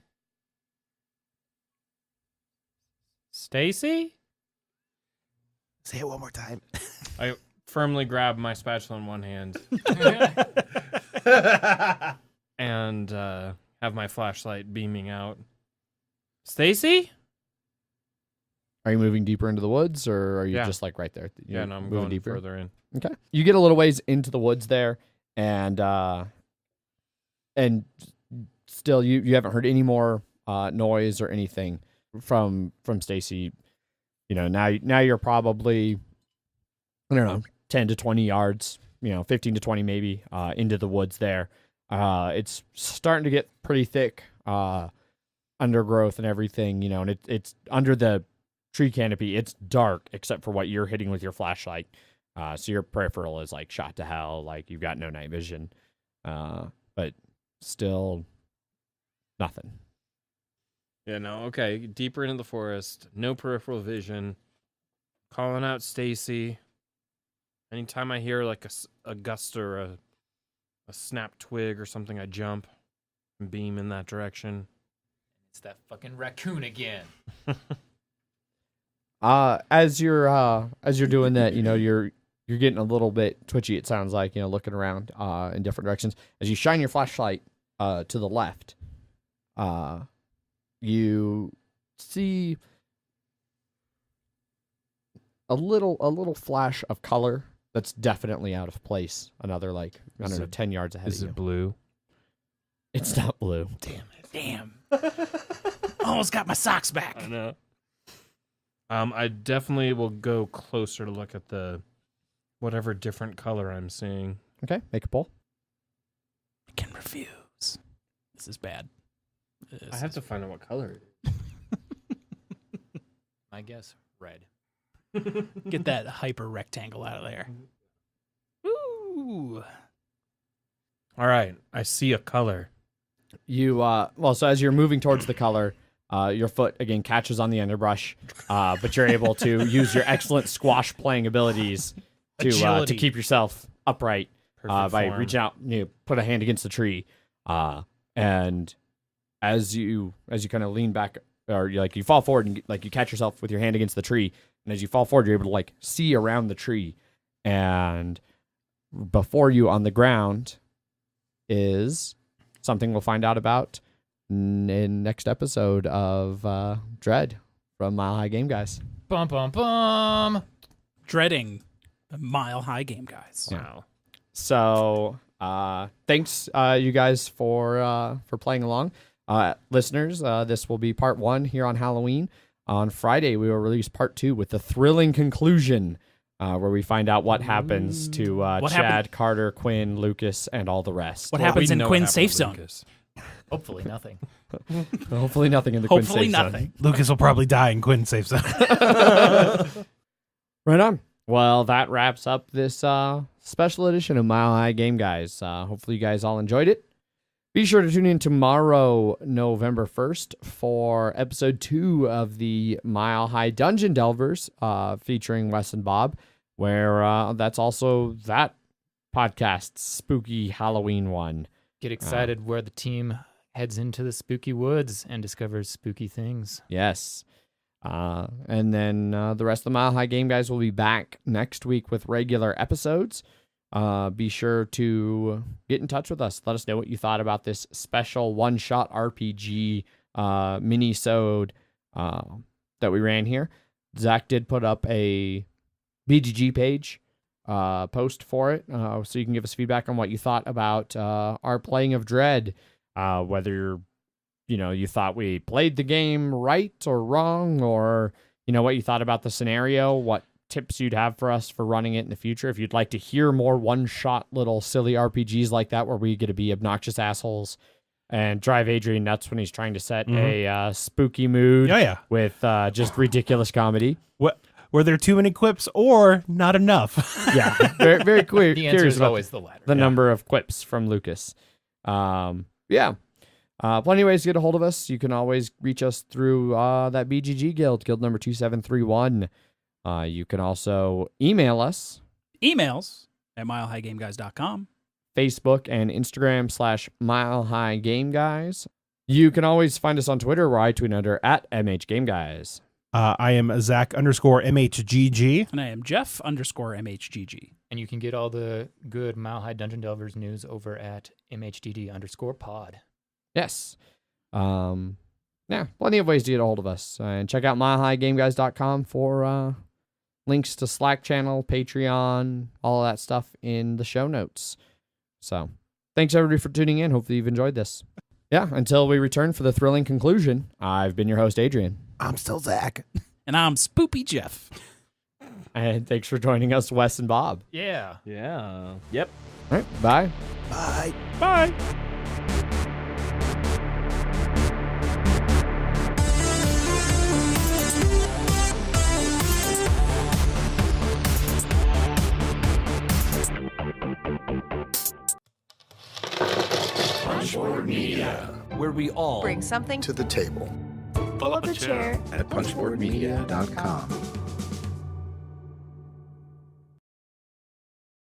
D: Stacy?
F: Say it one more time.
D: I firmly grab my spatula in one hand and have my flashlight beaming out. Stacy?
A: Are you moving deeper into the woods, or are you
D: Yeah.
A: just like right there? You're
D: Yeah, no, I'm
A: moving
D: going
A: deeper.
D: further in.
A: Okay. You get a little ways into the woods there, and still you haven't heard any more noise or anything from Stacy. Now you're probably, I don't know, 10 to 20 yards, 15 to 20 maybe into the woods there. It's starting to get pretty thick undergrowth and everything, and it's under the tree canopy. It's dark except for what you're hitting with your flashlight. So your peripheral is like shot to hell, like you've got no night vision. But still nothing.
D: Yeah, no, okay. Deeper into the forest, no peripheral vision. Calling out Stacy. Anytime I hear like a gust or a snapped twig or something, I jump and beam in that direction.
E: It's that fucking raccoon again.
A: As you're doing that, you're getting a little bit twitchy. It sounds like, looking around in different directions. As you shine your flashlight to the left, you see a little flash of color that's definitely out of place. Another 10 yards ahead
D: Is
A: of you.
D: it blue?
A: It's not blue.
C: Damn. Almost got my socks back.
D: I know. I definitely will go closer to look at the whatever different color I'm seeing.
A: Okay, make a pull.
C: I can refuse. This is bad.
D: I have to find out what color it is.
E: I guess red.
C: Get that hyper rectangle out of there. Ooh.
D: All right, I see a color.
A: You so as you're moving towards the color, your foot again catches on the underbrush, but you're able to use your excellent squash playing abilities to
C: Agility.
A: keep yourself upright.
E: Perfect
A: by
E: form.
A: reaching out, put a hand against the tree, and as you kind of lean back, or you fall forward and you catch yourself with your hand against the tree, and as you fall forward, you're able to see around the tree, and before you on the ground is something we'll find out about in next episode of Dread from Mile High Game Guys.
E: Bum, bum, bum.
C: Dreading the Mile High Game Guys.
D: Wow.
A: So thanks you guys for playing along. Listeners, this will be part 1 here on Halloween. On Friday, we will release part 2 with the thrilling conclusion, where we find out what happens to
C: What
A: Chad,
C: happened-
A: Carter, Quinn, Lucas, and all the rest.
C: What happens in
D: know what
C: Quinn's
D: happened
C: safe
D: to
C: zone?
D: Lucas.
E: Hopefully nothing.
A: Hopefully nothing in the Quinn
C: Hopefully
A: safe zone.
C: nothing.
B: Lucas will probably die in Quinn's safe zone.
A: Right on. Well, that wraps up this special edition of Mile High Game Guys. Hopefully you guys all enjoyed it. Be sure to tune in tomorrow, November 1st, for episode 2 of the Mile High Dungeon Delvers, featuring Wes and Bob, where that's also that podcast's spooky Halloween one.
E: Get excited where the team heads into the spooky woods and discovers spooky things.
A: Yes. And then the rest of the Mile High Game Guys will be back next week with regular episodes. Be sure to get in touch with us. Let us know what you thought about this special one-shot RPG mini-sode that we ran here. Zach did put up a BGG page post for it, so you can give us feedback on what you thought about our playing of Dread, whether you thought we played the game right or wrong, or what you thought about the scenario, what tips you'd have for us for running it in the future. If you'd like to hear more one-shot little silly RPGs like that where we get to be obnoxious assholes and drive Adrian nuts when he's trying to set a spooky mood with just ridiculous comedy.
B: Were there too many quips or not enough?
A: Yeah, very, very clear.
E: The answer
A: curious
E: is
A: about
E: always the latter.
A: the number of quips from Lucas. Plenty of ways to get a hold of us. You can always reach us through that BGG guild number 2731. You can also email us.
C: Emails at milehighgameguys.com.
A: Facebook and Instagram /Mile High Game Guys. You can always find us on Twitter, where I tweet under @MHGameGuys.
B: I am Zach_MHGG.
C: And I am Jeff_MHGG.
E: And you can get all the good Mile High Dungeon Delvers news over at MHDD_pod.
A: Yes. Plenty of ways to get a hold of us. And check out milehighgameguys.com for links to Slack channel, Patreon, all of that stuff in the show notes. So, thanks everybody for tuning in. Hopefully you've enjoyed this. Yeah, until we return for the thrilling conclusion, I've been your host, Adrian.
F: I'm still Zach.
C: And I'm Spoopy Jeff.
A: And thanks for joining us, Wes and Bob.
E: Yeah.
D: Yeah. Yep.
A: All right, bye.
F: Bye.
C: Bye.
G: Punchboard Media,
H: where we all
G: bring something
F: To the table
G: pull up a chair
F: at punchboardmedia.com.